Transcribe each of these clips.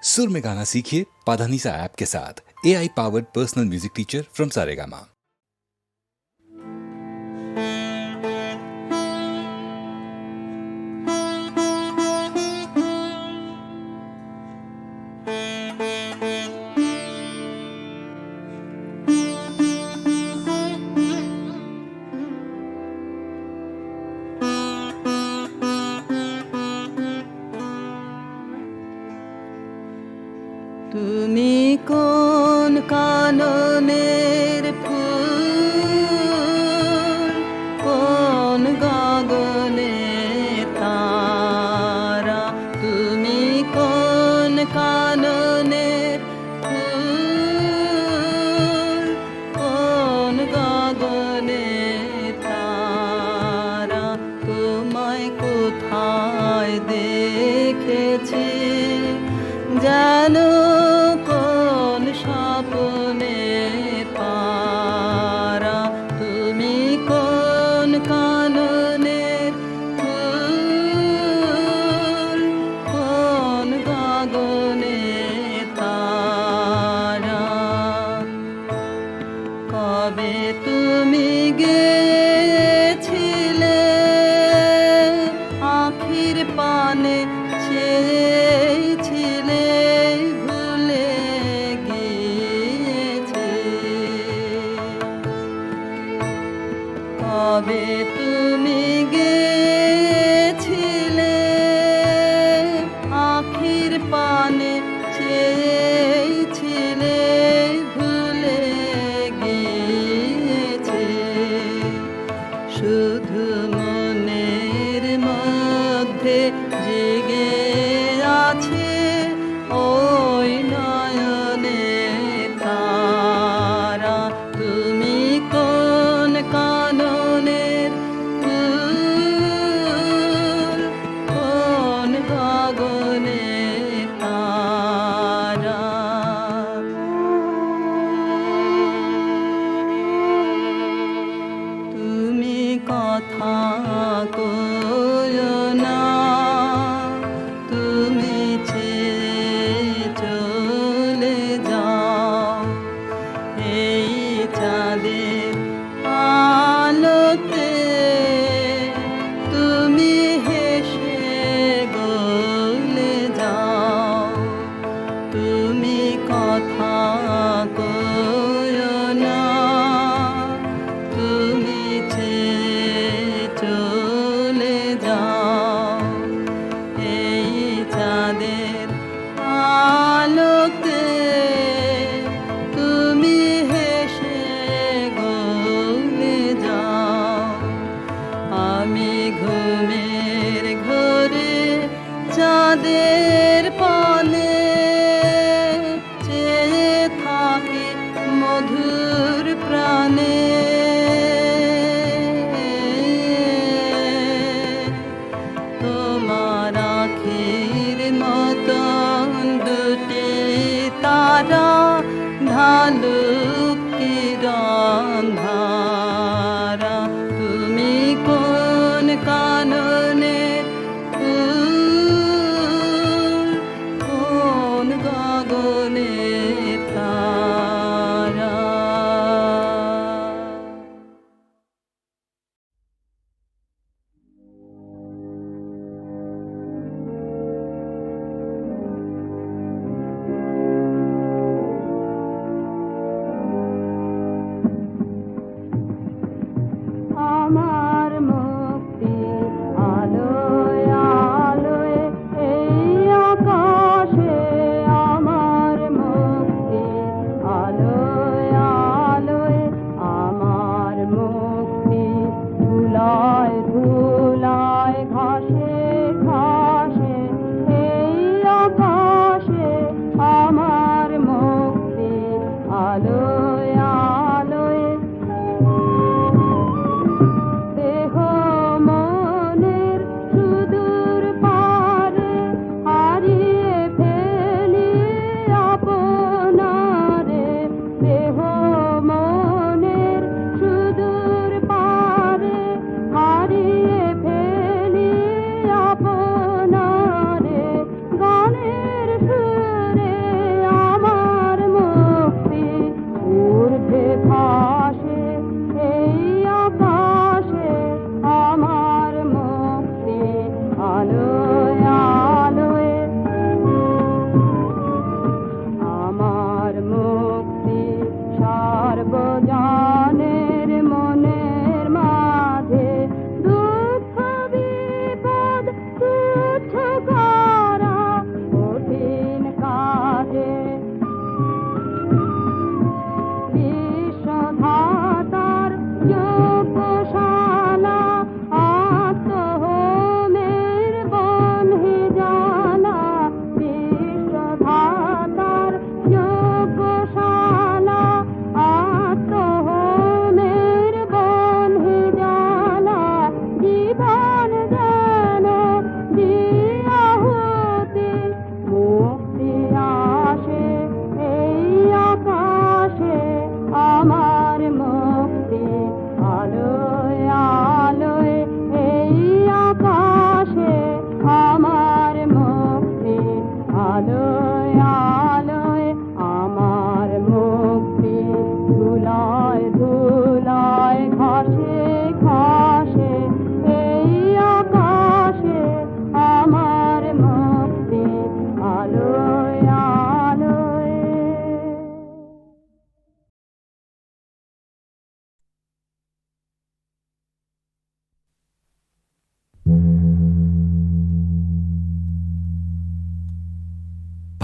सुर में गाना सीखिए पाधानीसा ऐप के साथ। AI powered personal music teacher from Saregama. তুমি কোন কাননের ফুল, কোন গগনে তারা, তুমি কোন কাননের ফুল, কোন গগনে তারা, তোমায় কোথায় দেখেছি জানো কোন স্বপ্নে পারা, তুমি কোন কাননের ফুল, কোন গগনে তারা, কবে তুমি গেছিলে আখির পানে চেয়েছিলে ভুলে গিয়েছে, কবে তুমি গেছিলে আখির পানে চেয়েছিলে ভুলে গিয়েছে, শুধু মনের মধ্যে জেগে আছে ওই নয়নে তারা, তুমি কোন কাননের ফুল, কোন গগনে তারা। তুমি কথা কয়ো না, তুমি ছেড়ে চলে যাও, এই চাঁদের আলোতে তুমি হেসে গলে যাও, তুমি কথা কয়ো না, তুমি ছেড়ে চলে যাও, এই চাঁদের আলোতে তুমি হেসে গলে যাও, আমি ঘুমের ঘোরে চাঁদের পানে চেয়ে থাকি মধুর প্রাণে, তোমার আখির মতন দুটি তারা ঢালুক কিরণ ধারা, তুমি কোন কাননের ফুল, কোন গগনে তারা। আলোয় আলোয় আমার মুক্তি ধুলায় ধুলায় ঘাসে ঘাসে এই আকাশে আমার মুক্তি আলোয় আলোয়।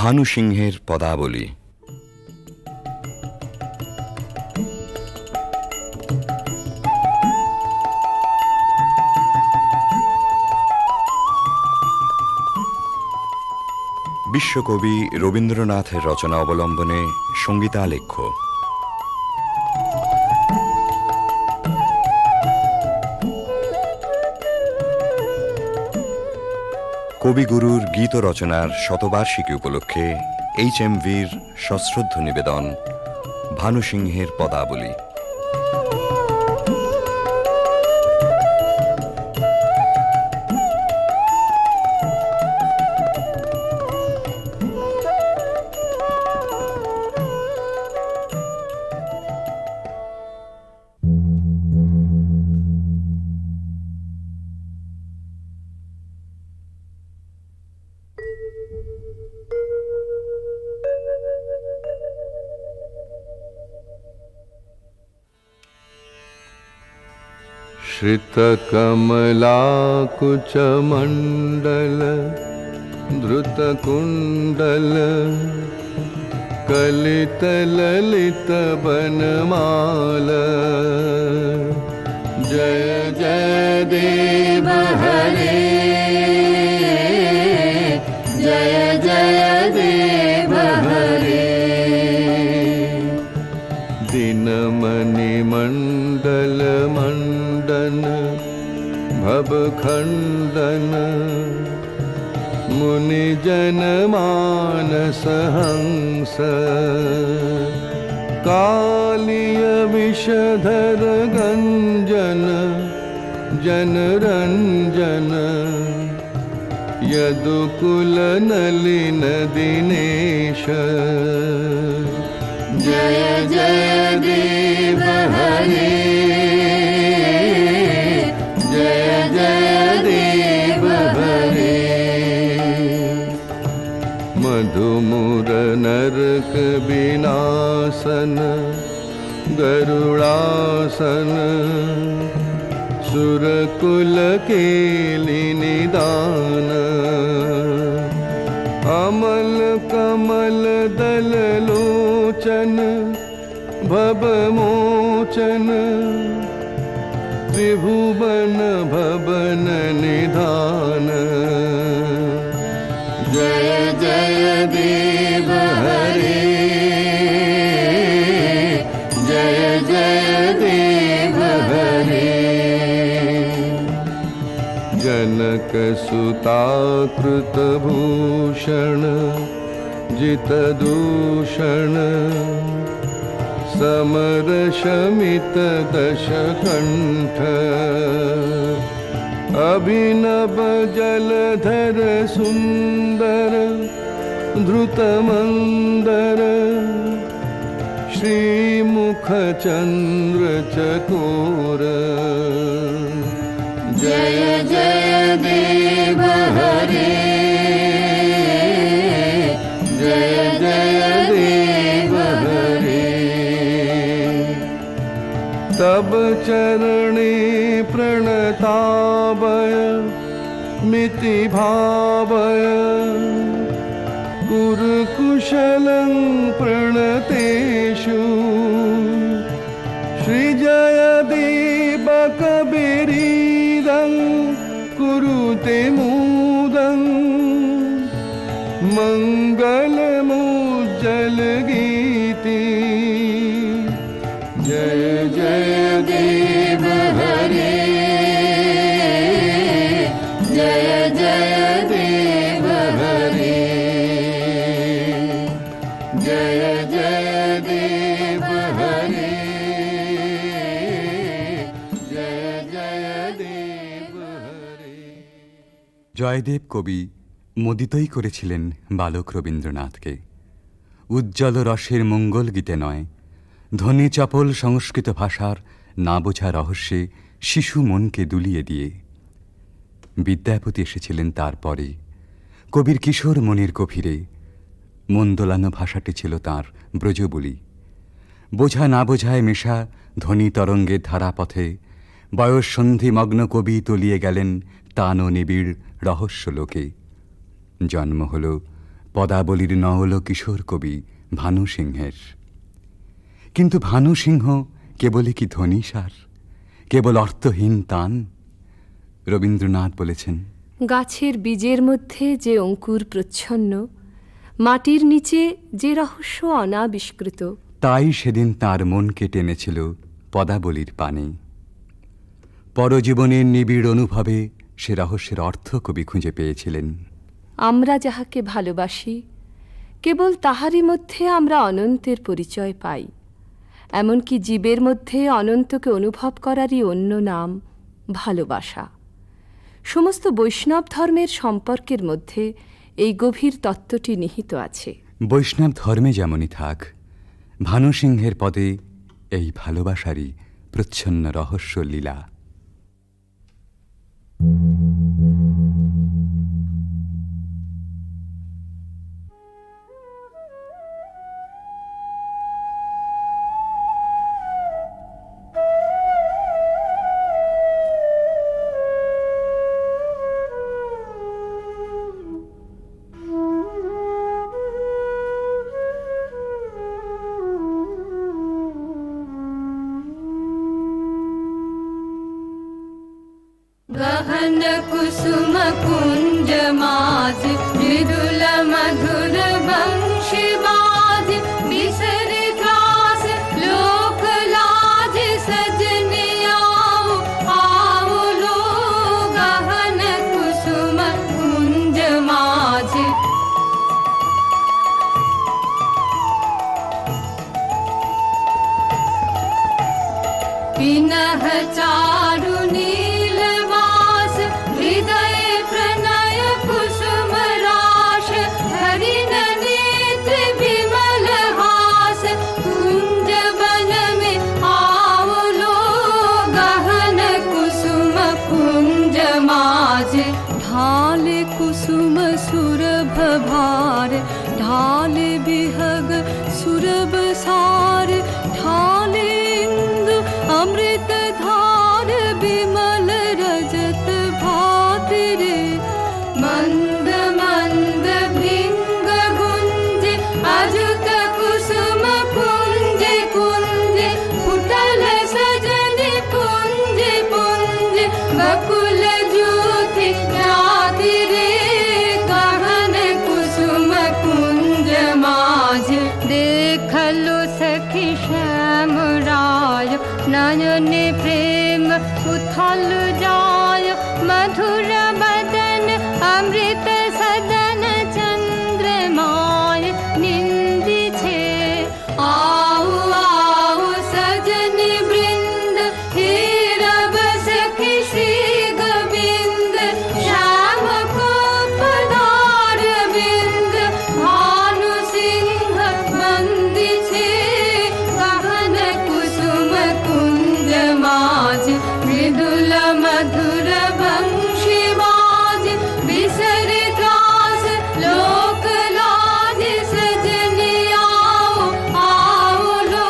ভানু সিংহের পদাবলী। বিশ্বকবি রবীন্দ্রনাথের রচনা অবলম্বনে সঙ্গীতালেখ্য। কবিগুরুর গীত রচনার শতবার্ষিকী উপলক্ষে HMVর সশ্রদ্ধ নিবেদন ভানু সিংহের পদাবলী। श्रितकमलाकुचमण्डल धृतकुण्डल कलितललितवनमाल जय जय देव हरे जय जय देव हरे दिनमणिमण्डल मण्डन भवखण्डन मुनिजन मानस हंस कालिय विषधर गंजन जनरंजन यदुकुल नलिन दिनेश जय जय देव हरे जय जय देव हरे मधुमुर नरक विनाशन गरुड़ासन सुरकुल केलि निदान अमल कमल दल लोचन भवमोचन त्रिभुवन भवन निधान जय जय देव हरे जय जय देव हरे जनक सुता कृत भूषण जित दूषण समर शमित दशकंठ अभिनव जलधर सुंदर धृत मंदर श्रीमुख चंद्र चकोर जय जय देव हरे जय जय देव हरे तब चरणे प्रणतावय मिति भावय कुरुकुशलं प्रणतेषु श्रीजयदेव कबीरीदं कुरुते मुदं मङ्गलमुज्जल गीति जय जय देव हरे जय जय देव हरे जय जय देव हरे जय जय देव हरे। জয়দেব কবি মোদিতই করেছিলেন বালক রবীন্দ্রনাথকে। উজ্জ্বল রসের মঙ্গল গীতে নয়, ধ্বনি চপল সংস্কৃত ভাষার না বোঝা রহস্যে শিশু মনকে দুলিয়ে দিয়ে। বিদ্যাপতি এসেছিলেন তারপরে, কবির কিশোর মনের গভীরে। মন দোলানো ভাষাটি ছিল তাঁর ব্রজবুলি। বোঝা না বোঝায় মেশা ধ্বনি তরঙ্গের ধারাপথে বয়স সন্ধিমগ্ন কবি তলিয়ে গেলেন টান ও নিবিড় রহস্য লোকে। জন্ম হল পদাবলীর নওল কিশোর কবি ভানু সিংহের। কিন্তু ভানু সিংহ কেবলই কি ধ্বনিসার, কেবল অর্থহীন তান? রবীন্দ্রনাথ বলেছেন, গাছের বীজের মধ্যে যে অঙ্কুর প্রচ্ছন্ন, মাটির নিচে যে রহস্য অনাবিষ্কৃত, তাই সেদিন তার মনকে টেনেছিল পদাবলীর পানে। পরজীবনের নিবিড় অনুভবে সে রহস্যের অর্থ কবি খুঁজে পেয়েছিলেন। আমরা যাহাকে ভালোবাসি, কেবল তাহারই মধ্যে আমরা অনন্তের পরিচয় পাই। এমনকি জীবের মধ্যে অনন্তকে অনুভব করারই অন্য নাম ভালোবাসা। সমস্ত বৈষ্ণব ধর্মের সম্পর্কের মধ্যে এই গভীর তত্ত্বটি নিহিত আছে। বৈষ্ণব ধর্মে যেমনই থাক, ভানু সিংহের পদে এই ভালোবাসারই প্রচ্ছন্ন রহস্য লীলা। गहन कुसुम कुंज माज मृदुल मधुर वंशी बाज बिसर त्रास लोक लाज सजनी आओ आओ लो गहन कुसुम कुंज माज पिनह चारु नीलवास हृदय प्रणय कुसुम राश हरिण नेत्र विमल हास कुंज वन में आओ लो गहन कुसुम कुंज माज ढाल कुसुम सुरभ भार ढाल बिहग सुरभ सार ढाल इंदु अमृत धार विमल रजत भात रे मंद मंद भृंग गुंज अजुत कुसुम कुंज कुंज फुटल सजन पुंज पुंज बकुल ज्योति जाति रे गहन कुसुम कुंज माज देखलो सखी श्याम राय नयन प्रेम उथल जाय मधुर बदन अमृत सदन चंद्रमाय निंदी छे आओ आओ सजन वृंद हे रब सखी श्री गोविंद श्याम को पधार बिंद भानु सिंह बंदी छे गहन कुसुम कुंज माज मृदुल मधुर वंशी बाज बिसर त्रास लोक लाज सजनी आओ आओ लो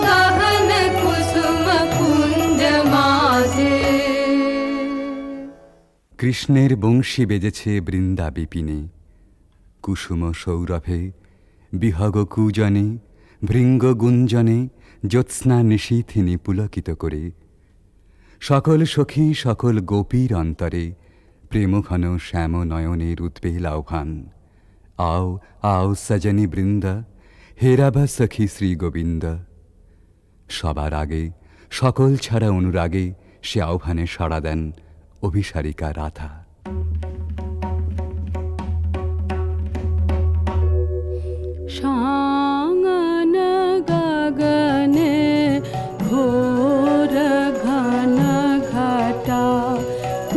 गहन कुसुम कुंज माजे কৃষ্ণের বংশী বেজেছে বৃন্দা বিপিনে, কুসুম সৌরভে বিহগ কুজনে ভৃঙ্গ গুঞ্জনে জ্যোৎস্না নিশীথিনী পুলকিত করে। সকল সখী সকল গোপীর অন্তরে প্রেমঘন শ্যাম নয়নের উদ্বেল আহ্বান। আও আও সজনী বৃন্দা হে রাভা সখী শ্রী গোবিন্দ। সবার আগে সকল ছাড়া অনুরাগে সে আহ্বানে সাড়া দেন অভিসারিকা রাধা। शांगन गगने घोर घन घटा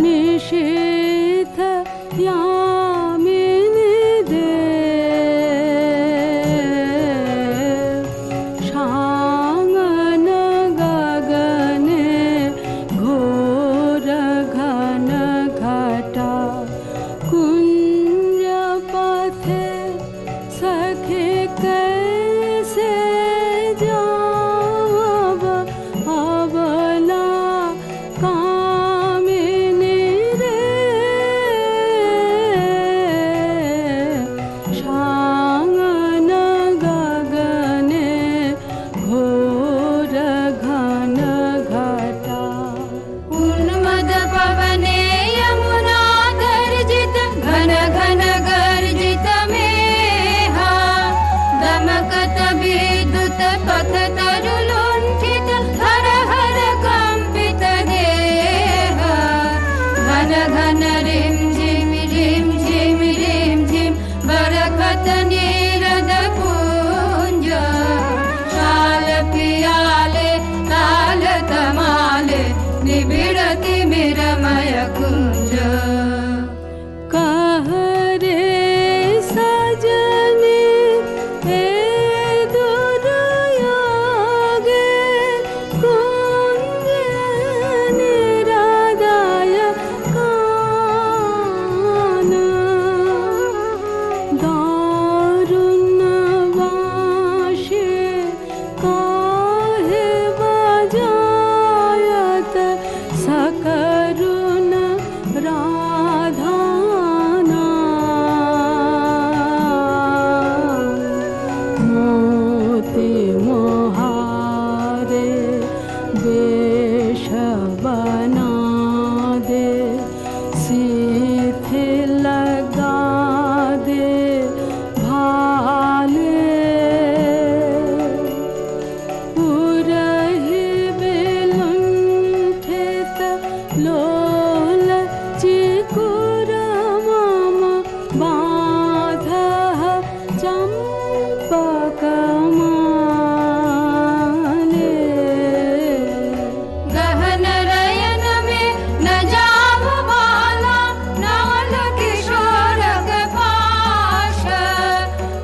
निशीथ यामी कैसे जावब अबला कामिनी रे शांगन गगने घोर घन घटा उन्मद पवने यमुना गर्जित घन घन गर्जित मेहा दमकत विद्युत पथ तरुलुण्ठित हर हर कंपित देह घन घन रिम झिम बरखत नीरद पुंज शाल पियाले ताल तमाले निबिड़ति मिरमय कुंज कह रे सजनी हे दुर्योगे कुंज निरादाय कान दारुण वाशे काहे बजायत सकरुण राधाना मोती मोहारे वेश बना दे सीथे लगा दे भाले उरहि विलुण्ठित लोल चिकुर मम बाधः चम्पकमाले गहन रयन में न जाव बाला नाल किशोरक पाश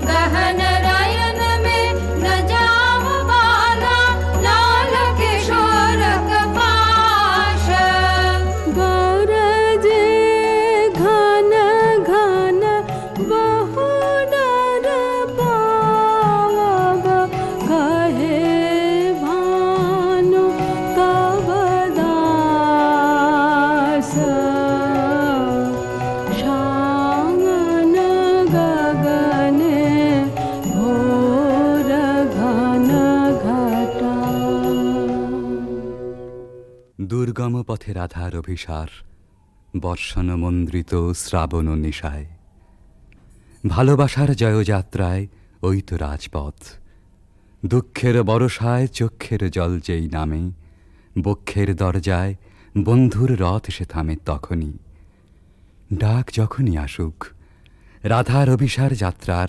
गहन रयन में न जाव बाला नाल किशोरक पाश गरजे घन घन बहु डर पावब कहे भानु तब दास शांगन गगने घोर घन घटा দুর্গম পথে রাধার অভিসার বর্ষণ মন্দ্রিত শ্রাবণ নিশায় ভালোবাসার জয়যাত্রায় ওই তো রাজপথ দুঃখের বরসায় চক্ষের জল যেই নামে বক্ষের দরজায় বন্ধুর রথ সে থামে তখনই ডাক যখনই আসুক রাধার অভিসার যাত্রার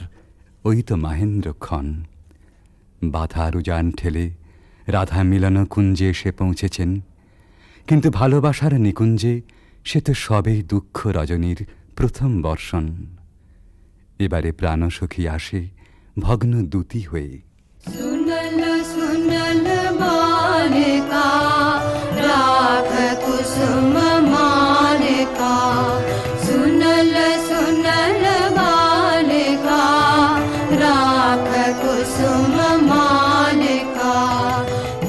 ওই তো মাহেন্দ্রক্ষণ বাধার উজান ঠেলে রাধা মিলন কুঞ্জে এসে পৌঁছেছেন কিন্তু ভালোবাসার নিকুঞ্জে সে তো সবেই দুঃখ রজনীর প্রথম বর্ষণ এবারে প্রাণসখী আসে ভগ্ন দ্যুতি হয়ে सुनल सुनल बालिका राख कुसुम मालिका सुनल सुनल बालिका राख कुसुम मालिका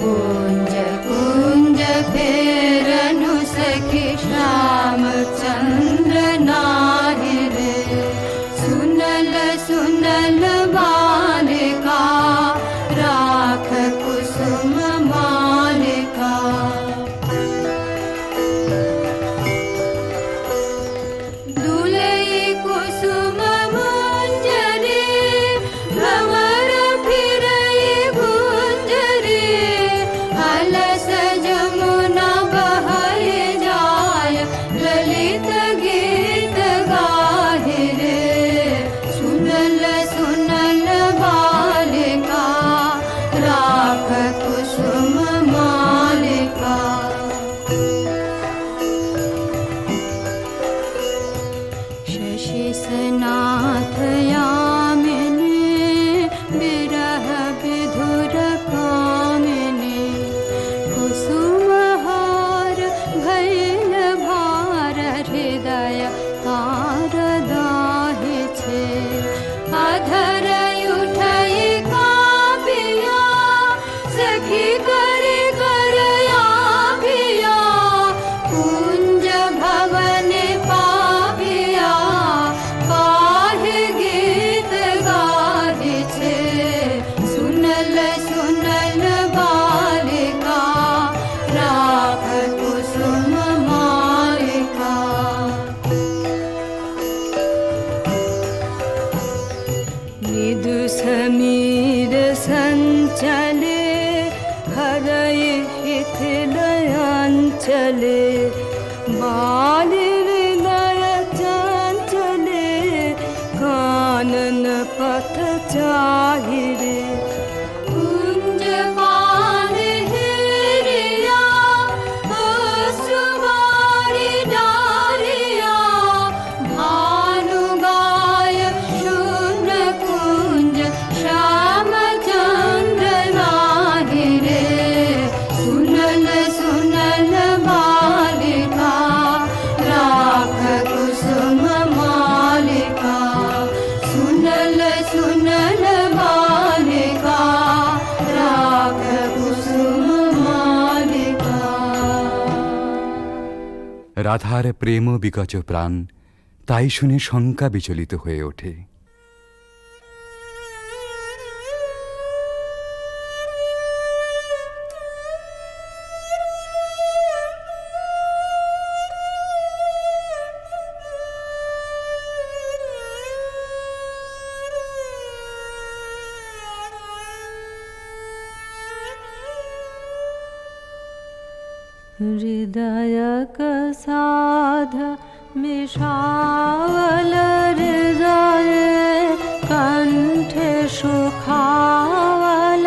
कुंज कुंज फेरनु सखी श्याम चंद्र नाहि रे सुनल सुनल बालिका राख कुसुम समीर संचले हरय हिथिलयांचले बाल हृदय चंचले कानन पथ चाहिरे कुंज पान हेरिया सुबारी डारिया भानु गाय शून्य कुंज श्याम चंद्र नाहिरे सुनल सुनल बालिका राख कुसुम मालिका सुनल सुनल बालिका राख कुसुम मालिका। রাধার প্রেম বিকচ প্রাণ তাই শুনে শঙ্কা বিচলিত হয়ে ওঠে। हृदय साध मिषावल हृदय कंठे सुखावल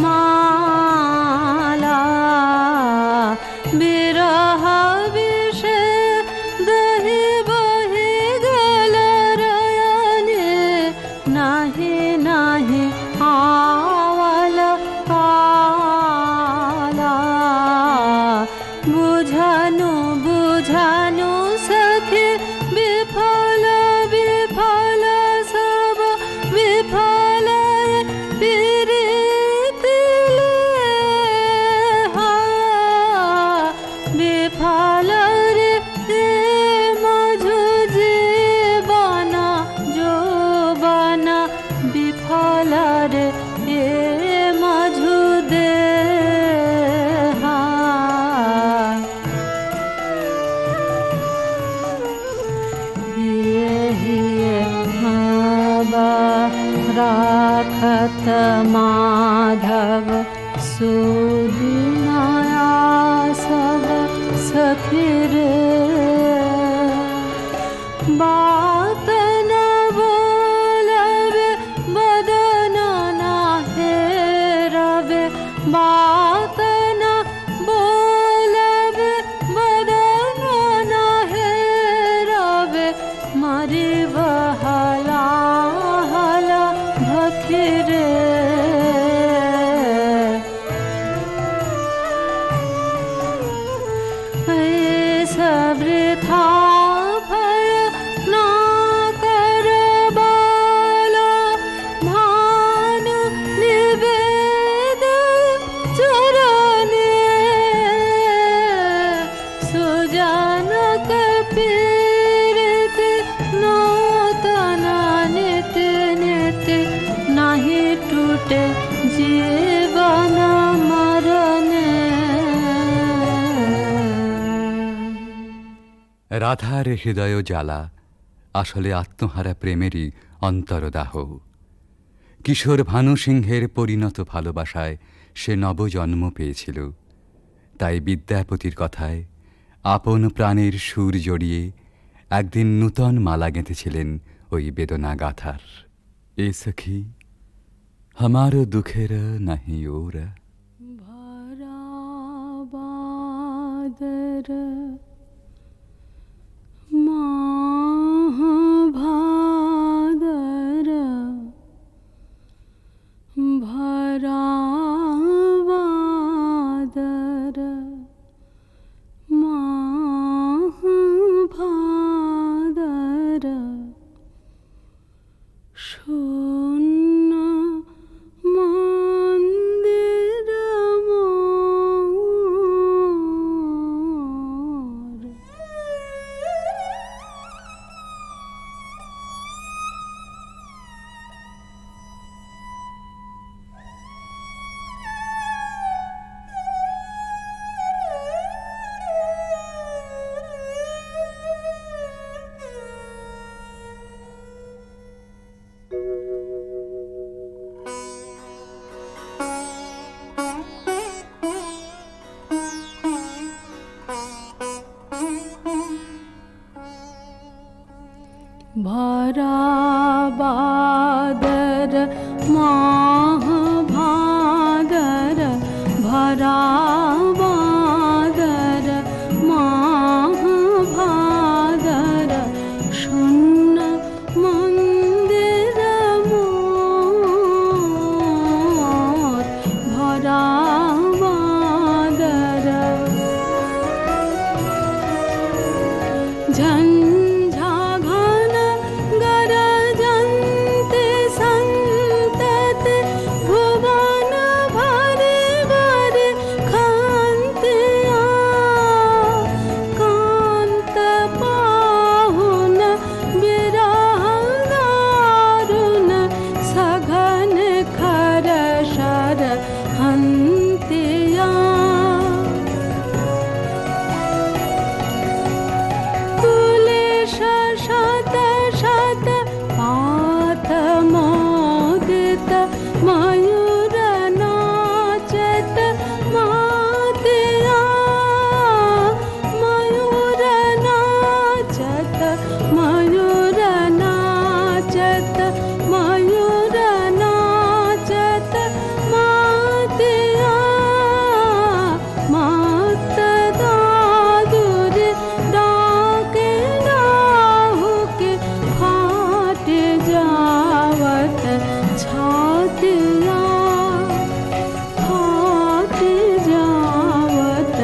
माला बिरह विषे दहि बहि गल रयने नाही नाही आवल काला बुझानु बुझानु सखी विफल विफल सब विफल पीरितिले विफल रे मझु जीवना जो बना विफल रे मझु दे राखत माधव सुदिनाया सब सखी रे बात न बोलबे बदन न हेरबे बात न बोलबे बदन न हेरबे मरी बहला हला भखिरे सबृथा भय ना कर बाला भानु निवेद चरणे सुजन कपीरित नूतन नित्य नित्य नहीं टूटे जीवन मरणे। রাধার হৃদয় জ্বালা আসলে আত্মহারা প্রেমেরই অন্তরদাহ। কিশোর ভানু সিংহের পরিণত ভালোবাসায় সে নবজন্ম পেয়েছিল। তাই বিদ্যাপতির কথায় আপন প্রাণের সুর জড়িয়ে একদিন নূতন মালা গেঁথেছিলেন ওই বেদনা গাথার। এ সখী हमार दुखेर नहीं ओर भरा बादर माह भादर भरा बादर माह भादर शून्य मंदिर मोर। महाभादर भराबादर महाभादर शून्य मंदिर मोर भराबादर झंझा घन गरजन्ते संतते भुवन भरे भरे खान्त्या कान्त पाहुन विरह दारुण सघन खर शर हन्त्या शत शत पात मोदित मयूर नाचत मातिया मयूर नाचत मयूर नाचत मयूर नाचत मातिया मात दादुर डाके राहु के फाट जावत छातिया फाट जावत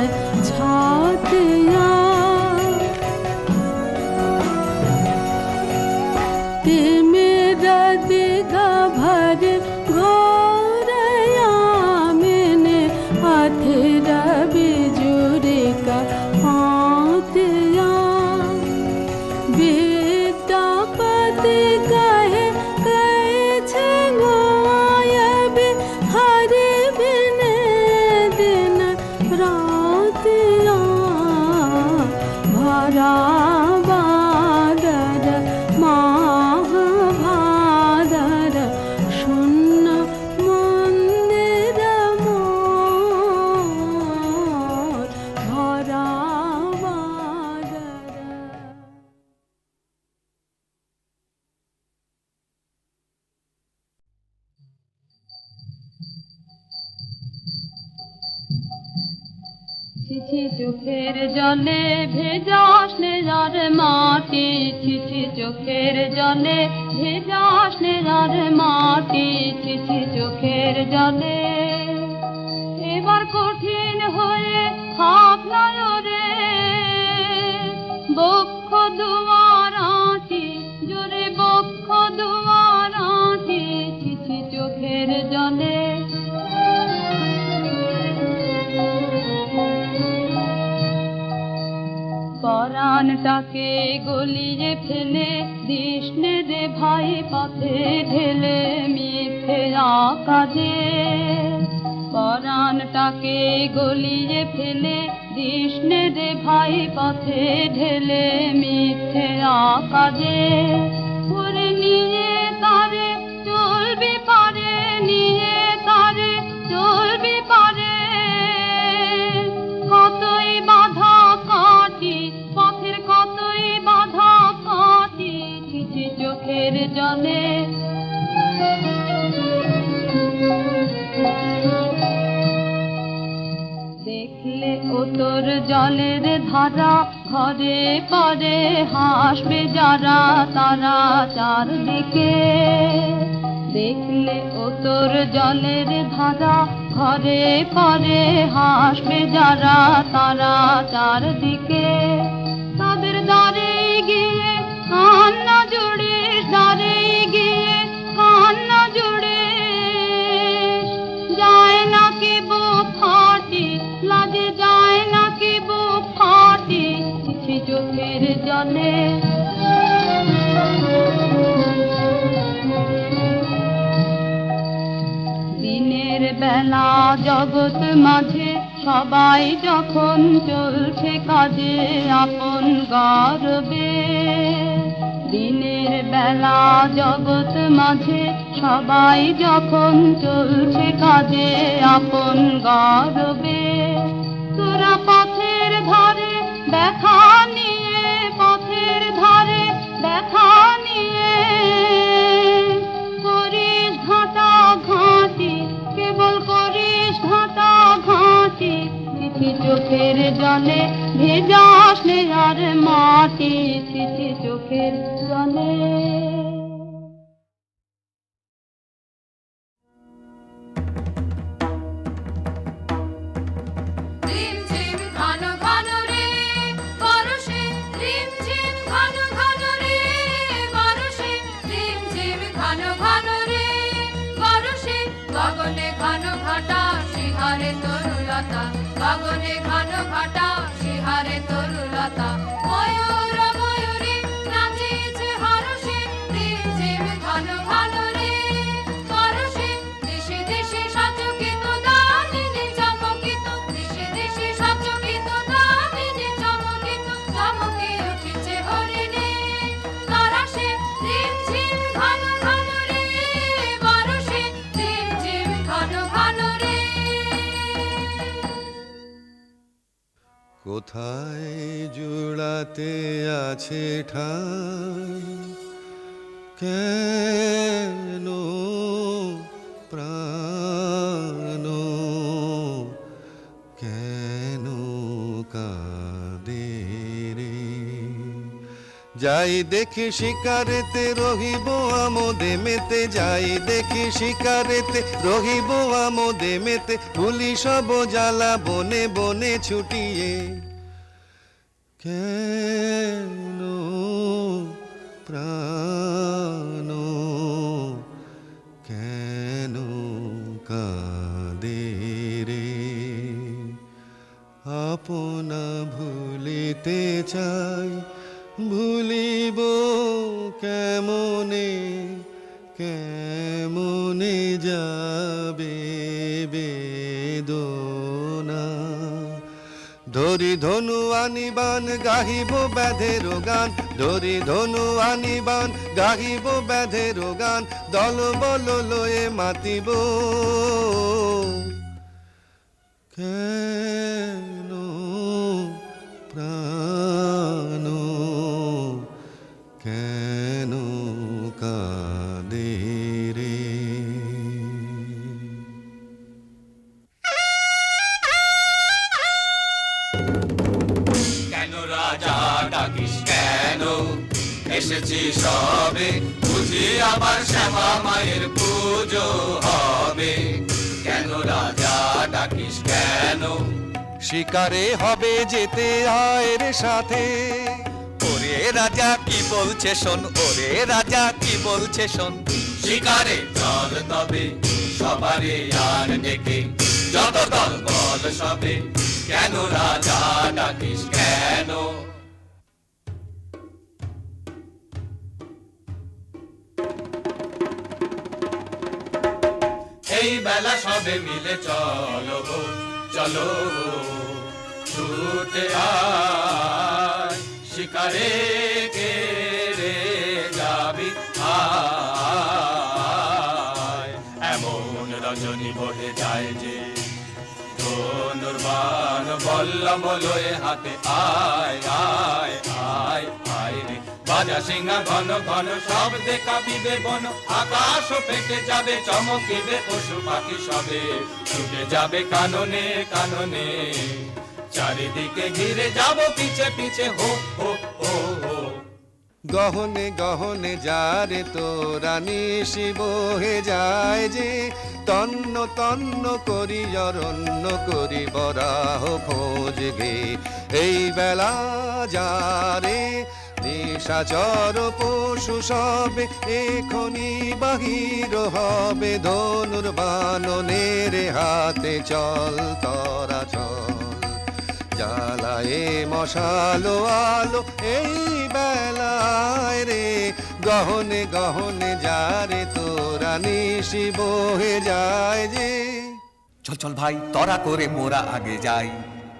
छातिया ते मेरा दिगा भर घोरया मैंने अथिर बिजुरे का पातिया विद्यापति कहे कैछे गोयबे हरि बिन दिन रातिया भराबादर महाभादर शून्य मंदिर मोर भराबादर। চিঠি চোখের জলে ভেজাস নেজার মাটি চিঠি চোখের জলে ভেজাস নেজার মাটি চিঠি চোখের জলে এবার কঠিন হয়ে হাত নয়রে বক্ষ দুয়ার আঁটি জোরে বক্ষ দুয়ার আঁটি চিঠি চোখের জলে পরাণটাকে গলিয়ে ফেলে দিসনে রে ভাই পথে ঢেলে মিথ্যে কাজে পরাণটাকে গলিয়ে ফেলে দিসনে রে ভাই পথে ঢেলে মিথ্যে কাজে ওরে নিয়ে তারে চলবি পারে নিয়ে তারে চলবি পারে কতই বাধা কাটি পথের কতই বাধা কাটি চিঠি চোখের জলে দেখলে ও তোর জলের ধারা ঘরে পরে হাসবে যারা তারা চারদিকে দেখলে ও তোর জলের ধারা ঘরে পরে হাসবে যারা তারা চারদিকে তাদের দ্বারে গিয়ে কান্না জুড়ে দ্বারে গিয়ে কান্না জুড়ে যায় না কি বুক ফাটি লাজে যায় না কি বুক ফাটি চিঠি চোখের জলে দিনের বেলা জগৎ মাঝে সবাই যখন চলছে কাজে আপন গর্বে দিনের বেলা জগৎ মাঝে সবাই যখন চলছে কাজে আপন গর্বে তোরা পথের ধারে দেখা নিয়ে পথের ধারে দেখা নিয়ে করিস চোখের জলে ভেজা স্নেহার মাটি, ছিছি চোখের জলে। রিমঝিম ঘন ঘন রে বরষে, রিমঝিম ঘন ঘন রে বরষে, রিমঝিম ঘন ঘন রে বরষে, গগনে ঘন ঘটা শিহারে তরুলতা, গগনে ঘন ঘটা শিহারে তরুলতা, ময়ূর ময়ূরী নাচিছে হরষে, রিমঝিম ঘন ঘন রে বরষে, দিশে দিশে সচকিত দামিনী চমকিত, দিশে দিশে সচকিত দামিনী চমকিত, চমকে উঠিছে হরিণী তরাসে, রিমঝিম ঘন ঘন রে বরষে, রিমঝিম ঘন ঘন রে। কোথায় জুড়াতে আছে ঠাই, কেন প্রাণ কেন কাঁদে রে। যাই দেখি শিকারেতে রহিব আমোদে মেতে, যাই দেখি শিকারেতে রহিব আমোদে মেতে, ভুলি সব জ্বালা বনে বনে ছুটিয়ে, কেন প্রাণ কেন কাঁদে রে। আপনা ভুলিতে চাই, ভুলিব কেমনে, কেমনে যাবে বেদনা। ধরি ধনু আনিবান গাহিব ব্যাধের গান, ধরি ধনু আনিবান গাহিব ব্যাধের গান, দল বল লয়ে মাতিব, কেন প্রাণ কেন কাঁদে রে। কেন রাজা ডাকিস কেন, এসেছি সবে বুঝি আবার শ্যামা মায়ের পুজো হবে। কেন রাজা ডাকিস কেন, শিকারে হবে যেতে আয়ের সাথে। ওরে রাজা কি বলছে শোন, ওরে রাজা কি বলছে শোন। শিকারে চল তবে সবারে আর ডেকে, যত দল বল সবে, কেন রাজা ডাকিস কেন। এই বেলা সবে মিলে চলো চলো ছুটে আয়, শিকারে কে রে যাবি আয়। এমন রজনী বহে যায় যে ধনুর্বাণ বল্লম লয়ে হাতে, আয় আয় আয় আয় রে। বাজা সিংহা ঘন ঘন শব্দে কাঁপিবে বন, আকাশ ফেটে যাবে চমকিবে পশু পাখি সবে, ছুটে যাবে কাননে কাননে, চারিদিকে ঘিরে যাব পিছে পিছে হো হো হো হো। গহনে গহনে যারে তোরা নিশি বহে যায় যে, তন্ন তন্ন করি অরণ্য করি বরাহ খোঁজ গে। এই বেলা যারে নিশাচর পশু সবে, এখনি বাহির হবে ধনুর্বাণনের হাতে, চল তরা চল জ্বালায়ে মশালো আলো এই বেলায় রে। গহনে গহনে যারে তোরা নিশি বহে যায় যে। চল চল ভাই তরা করে মোরা আগে যাই,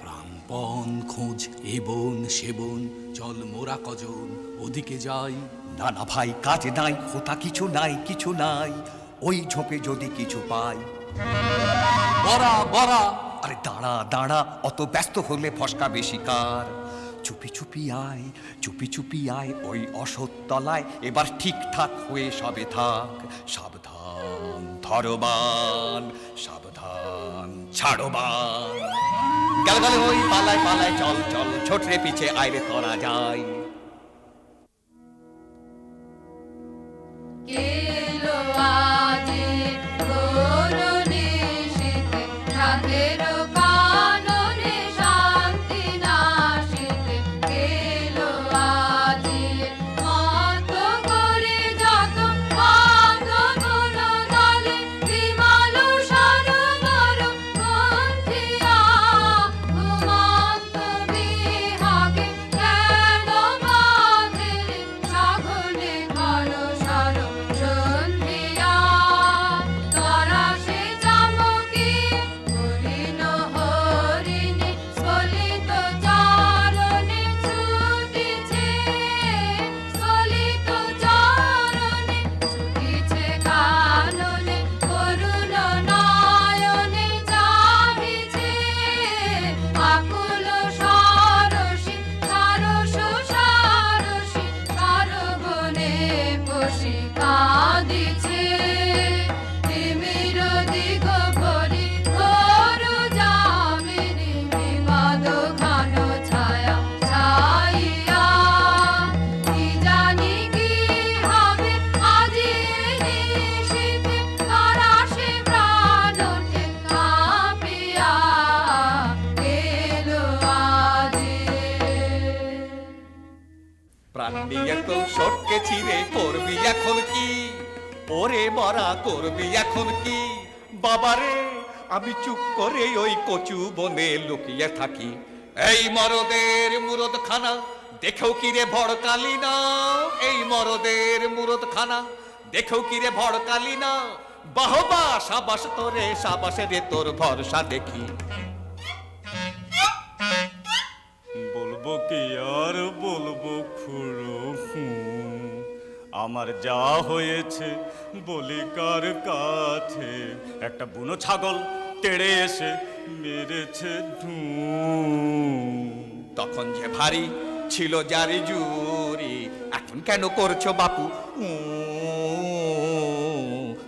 প্রাণপণ খোঁজ এ বন সে বন, চল মোরা কজন ওদিকে যাই। না না ভাই কাজ নাই, হোতা কিছু নাই কিছু নাই, ওই ঝোপে যদি কিছু পাই। বরা বরা, আরে দাঁড়া দাঁড়া, অত ব্যস্ত হলে ফসকা বেশি কার। চুপি চুপি আয়, চুপি চুপি আয় ওই অসৎ তলায়, এবার ঠিকঠাক হয়ে সবে থাক। সাবধান ধরবান সাবধান ছাড়বান গেল গেল ওই পালায় পালায় চল চল ছোটরে পিছে আইরে করা যায় কেলো আজি করুণী শীতে রাতের কাননে শান্তি নাশিতে কেলো আজি মত করে যত ভাঙ্গ মন দলে বিমল সরোবর মন্থিয়া ঘুমন্ত বিহাগে কেন বাঁধে সাগরে ঘর সর সন্ধিয়া তারা সে চামকি হরিণ হরিণী স্খলিত চারণে ছুটিছে স্খলিত চারণে ছুটিছে কাননে করুণ নয়নে চাহিছে আকুল সরসী সারস সারসী সরবনে বসি কাঁদিছে তিমির দিগ ভরি ঘোর যামিনী বিবাদ ঘন ছায়া ছাইয়া কি জানি কি হবে আজি নিশীথে তারা সে প্রাণ ওঠে কাঁপিয়া এলো আজি প্রাণ দিয়ে তো সটকে ছিঁড়ে করবি এখন কি ওরে মরা করবি এখন কি বাবারে আমি চুপ করে ওই কচু বনে লুকিয়ে থাকি এই মরদের মুরদ খানা দেখেও কি রে ভড়কালি না এই মরদের মুরদ খানা দেখেও কি রে ভড়কালি না বাহবা সাবাস তোরে সাবাসে রে তোর ভরসা দেখি বলবো কি আর বলবো খুড়ো আমার যা হয়েছে বলি কার কাছে একটা বুনো ছাগল তেড়ে এসে মেরেছে তখন যে ভারী ছিল জারি জুরি এখন কেন করছো বাপু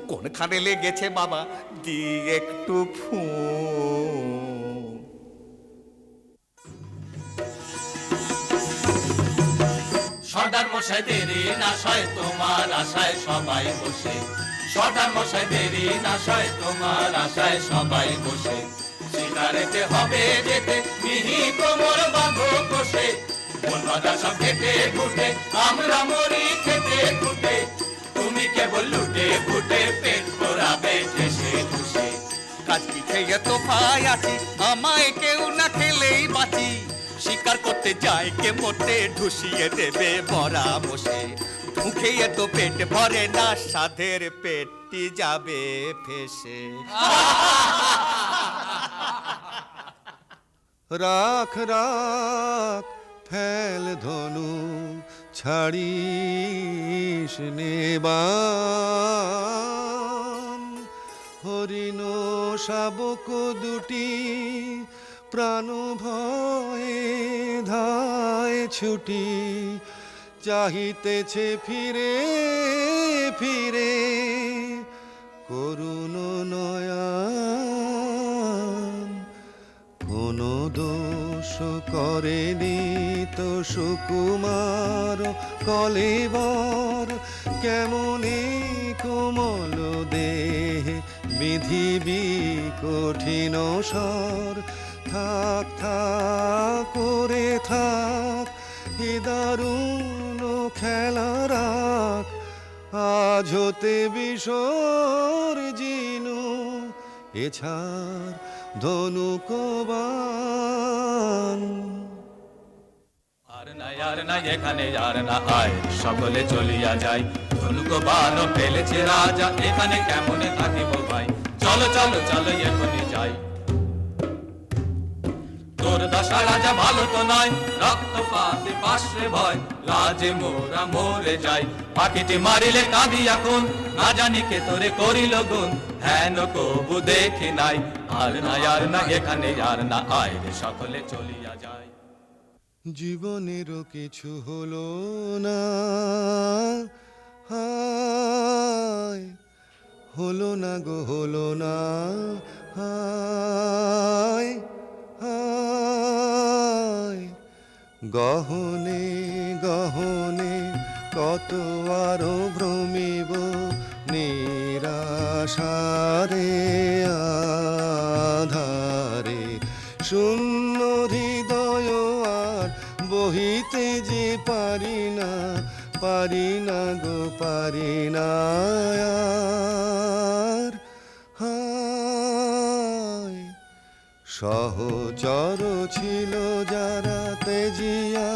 কোনখানে লেগেছে বাবা দি একটু ফু সর্দার মশাই দেরি না সয় তোমার আশায় সবাই বসে সর্দার মশাই দেরি না সয় তোমার আশায় সবাই বসে শিকারেতে হবে যেতে মিহি কোমর বাঁধো কষে মন বাঁধা সব কেটে ফুটে আমরা মরি খেতে ফুটে তুমি কেবল লুটে ফুটে পেট ভরাবে ঠেসে ঠুসে কাজ কি খেয়ে তো পাই আছি আমায় কেউ না খেলেই বাঁচি শিকার করতে যায় কে মোটে ঢুসিয়ে দেবে মরা বসে মুখে তো পেট ভরে না সাধের পেটটি যাবে ফেসে রাখ রাখ ফেল ধনু ছাড়িস নেবান হরিণ শাবক দুটি প্রাণ ভয়ে ধায় ছুটি চাহিতেছে ফিরে ফিরে করুণ নয়ন কোন দোষ করেনি তো সুকুমার কলেবর কেমনে কোমল দেহে বিধিবি কঠিন স্বর থাক থাক করে থাক এ দারুণ খেলা রাখ আজ হতে বিসর্জিনু এছাড় ধনুকবান আর না এখানে আর না আয় সকলে চলিয়া যাই ধনুক বান ফেলেছে রাজা এখানে কেমনে থাকিব ভাই চলো চলো চলো এখনই যাই তোর দশা রাজা ভালো তো নয় রক্ত পাতে পাশে ভয় লাজে মোরা মরে যাই পাখিটি মারিলে কাঁদি এখন না জানি কে তোরে করিল গুণ হেন কবু দেখি নাই আর না এখানে আর না আয় রে সকলে চলিয়া যায় জীবনেরও কিছু হলো না হায় হলো না গো হলো না, হায় হায়। গহনে গহনে কত আরো ভ্রমিব, নিরাশারে আধারে। শূন্য হৃদয় আর বহিতে যে পারি না, পারি না গো পারি না আর, হায়। সহচর ছিল যারা তেজিয়া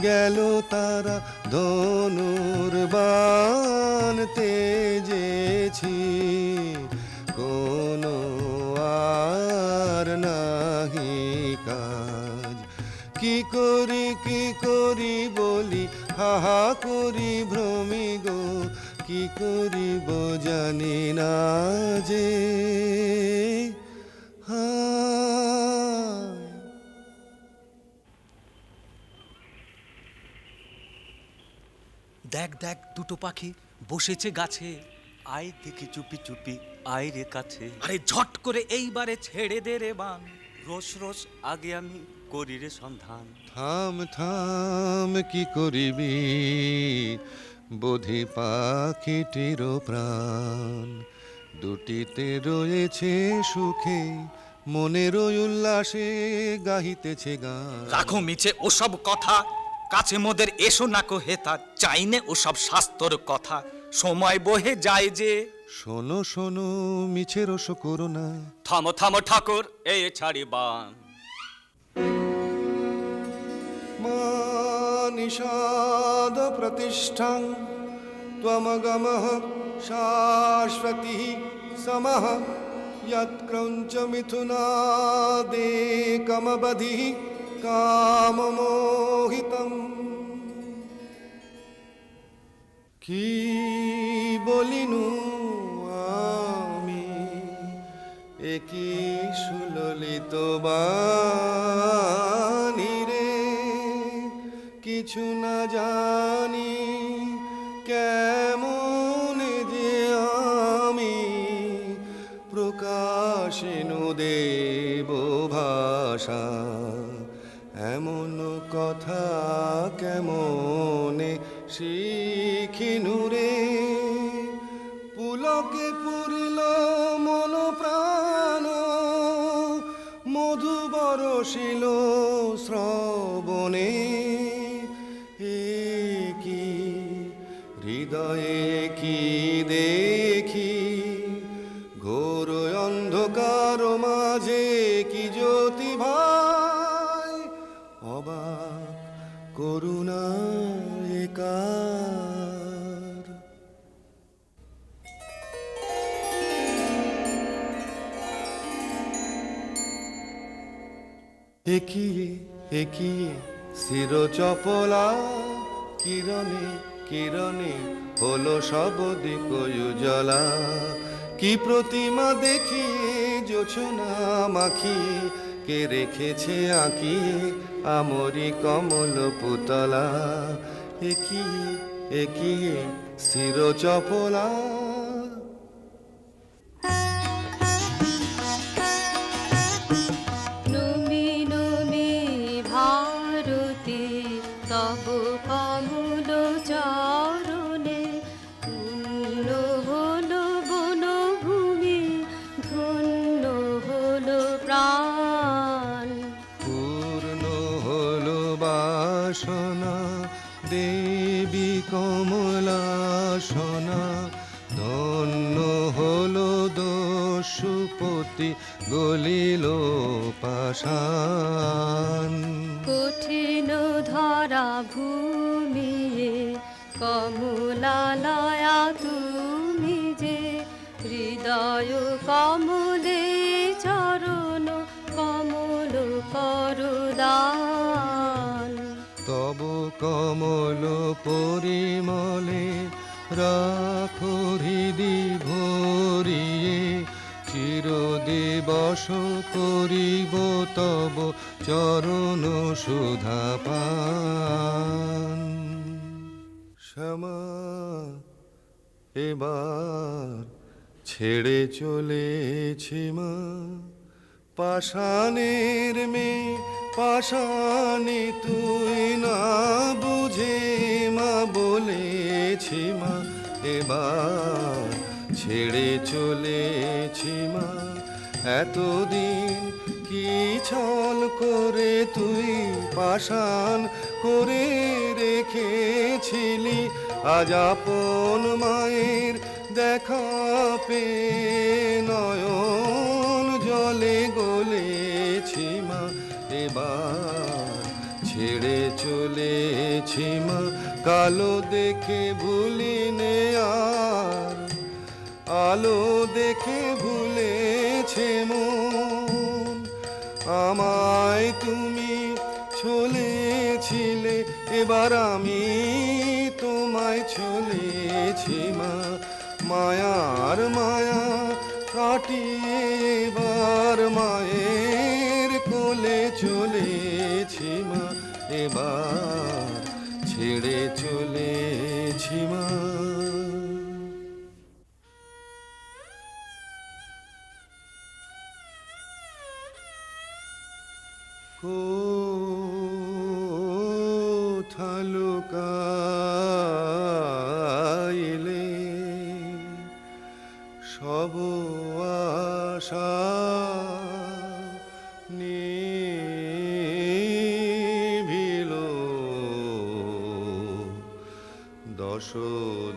গেল তারা, ধনুর্বাণ তেজেছি কোনো আর নাহি কাজ। কি করি বলি হাহা করি ভ্রমি গো, কি করিব জানি না যে, হায়। দেখ দেখ দুটো পাখি বসেছে গাছে, আয় দেখি চুপি চুপি আয় রে কাছে। আরে ঝট করে এইবারে ছেড়ে দে রে বান, রোজ রোজ আগে আমি করি রে সন্ধান। থাম থাম কি করিবি, বোধি পাখিটির প্রাণ দুটিতে রয়েছে সুখে, মনের উল্লাসে গাহিতেছে গান। রাখো মিছে ওসব কথা, কাছে মোদের এসো না কো হেতা, চাইনে ওসব শাস্তর কথা, সময় বহে যায় যে। শোনো শোনো মিছে রস করো না, থামো থামো ঠাকুর এই ছাড়ি বান। নিষাদ প্রতিষ্ঠাং ত্বমগমঃ শাশ্বতী সমঃ, যৎক্রৌঞ্চ মিথুনাদেকমবধিঃ কামমোহিতম। কি বলিনু আমি একি সুললিত বাণী রে, কিছু না জানি কেমন যে আমি প্রকাশিনু দেব ভাষা। এমন কথা কেমনে শিখিনু রে, পুলকে পুরিল মন প্রাণ, মধু বরষিল শ্রবণে। কি হৃদয়ে কি দেখি, ঘোর অন্ধকার মাঝে কি জ্যোতি ভাই, অবাক করুণা একার। একিয়ে চির চপলা, কিরণে কিরণে হলো সব দিক উজালা। কি প্রতিমা দেখিয়ে জোছনা মাখিয়ে, কে রেখেছে আঁকিয়ে আমরি কমল পুতলা। একিয়ে চির চপলা। নমি নমি ভারতে তব কমল চরণে, পূর্ণ হলো বনভূমি, ধন্য হলো প্রাণ। পূর্ণ হলো বাসনা দেবী কমলাসনা, ধন্য হলো দস্যুপতি গলিল পাষাণ। কঠিন ধরা ভূমি কমলালয়া তুমি যে, হৃদয় কমলে চরণ কমল করদান। তব কমল পরিমলে রাখো হৃদি ভরিয়ে, চিরদিবস করিব তব চরণ সুধা পান। শ্যামা এবার ছেড়ে চলেছি মা পাষাণের মেয়ে পাষাণে তুই না বুঝে মা বলেছি মা এবার ছেড়ে চলেছি মা এতদিন কি ছল করে তুই পাষাণ করে রেখেছিলি আজ আপন মায়ের দেখা পেয়ে নয়ন জলে গলেছি মা এবার ছেড়ে চলেছি মা কালো দেখে ভুলি নে আর আলো দেখে ভুলেছে মন আমায় তুমি ছলেছিলে এবার আমি তোমায় ছলেছি মা মায়ার মায়া কাটিয়ে এবার মায়ের কোলে চলেছি মা এবার ছেড়ে চলেছি মা কোথা লুকাইলে সব আশা নিভিল দশ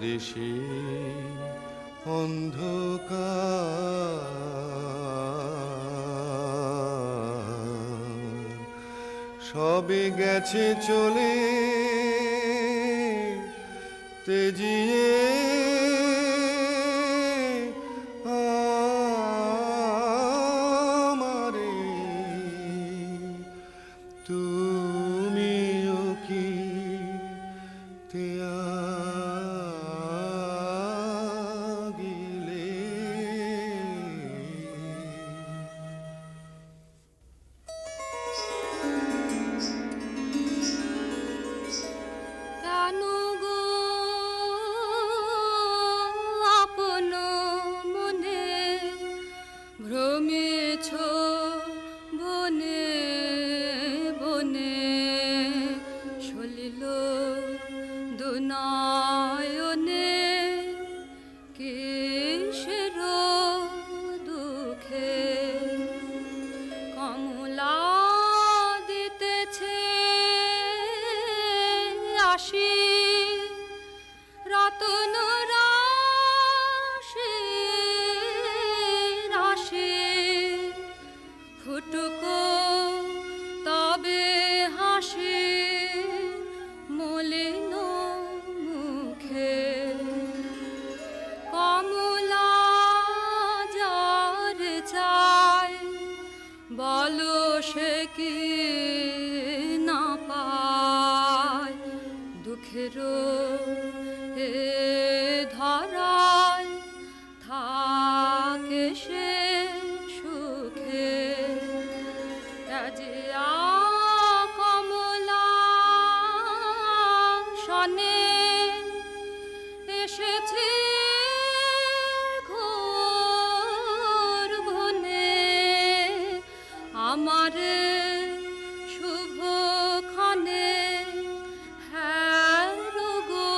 দিশি অন্ধকার সবে গেছে চলে তেজিয়ে আমারে তুমিও কি ত্যাগিলে কেন গো আপন মনে ভ্রমেছ বনে বনে সলিল দুনয়নে কিসের দুঃখে কমলা দিতেছে আসি রতন রাশি রাশি ফুটুকো তবে হাসি মলিন মুখে কমলা যার চাই বলো সে কি না পায় দুঃখের এ ধরায় থাকে সে সুখে রাজিয়া কমলা শনে এসেছে ঘোর বনে আমারে শুভ ক্ষণে গো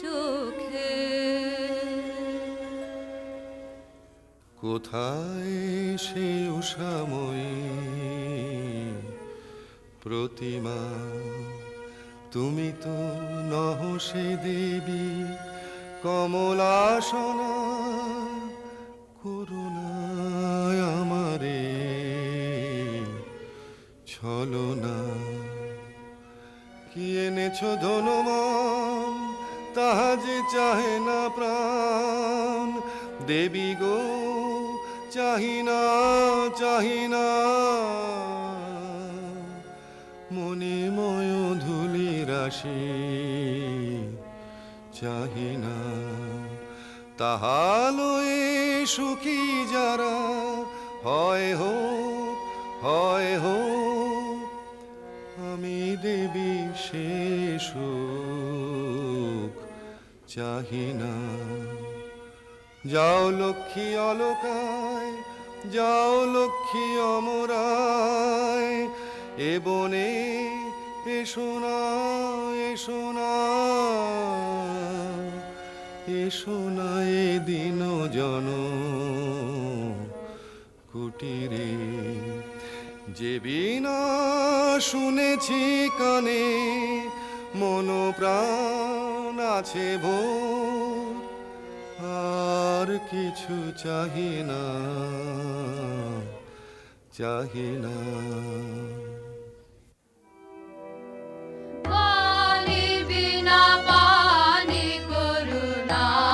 চোখে কোথায় সে উষাময়ী প্রতিমা তুমি তো নহ সে দেবী কমলাসনা করুণায় আমারে ছলনা কি এনেছ ধনমান তাহা যে চাহে না প্রাণ দেবী গো চাহিনা চাহিনা মণিময় ধুলি রাশি চাহিনা তাহালয়ে সুখী যারা হয় হোক আমি দেবী সে সুখ চাহিনা যাও লক্ষ্মী অলকায়, যাও লক্ষ্মী অমরায়, এ বনে এসো না, এসো না, এসো না এ দিন জন কুটিরে। যে বিনা শুনেছি কানে, মন প্রাণ আছে ভোর, আর কিছু চাহি না, চাহি না। পানি বিনা পানি করুণাময়ী,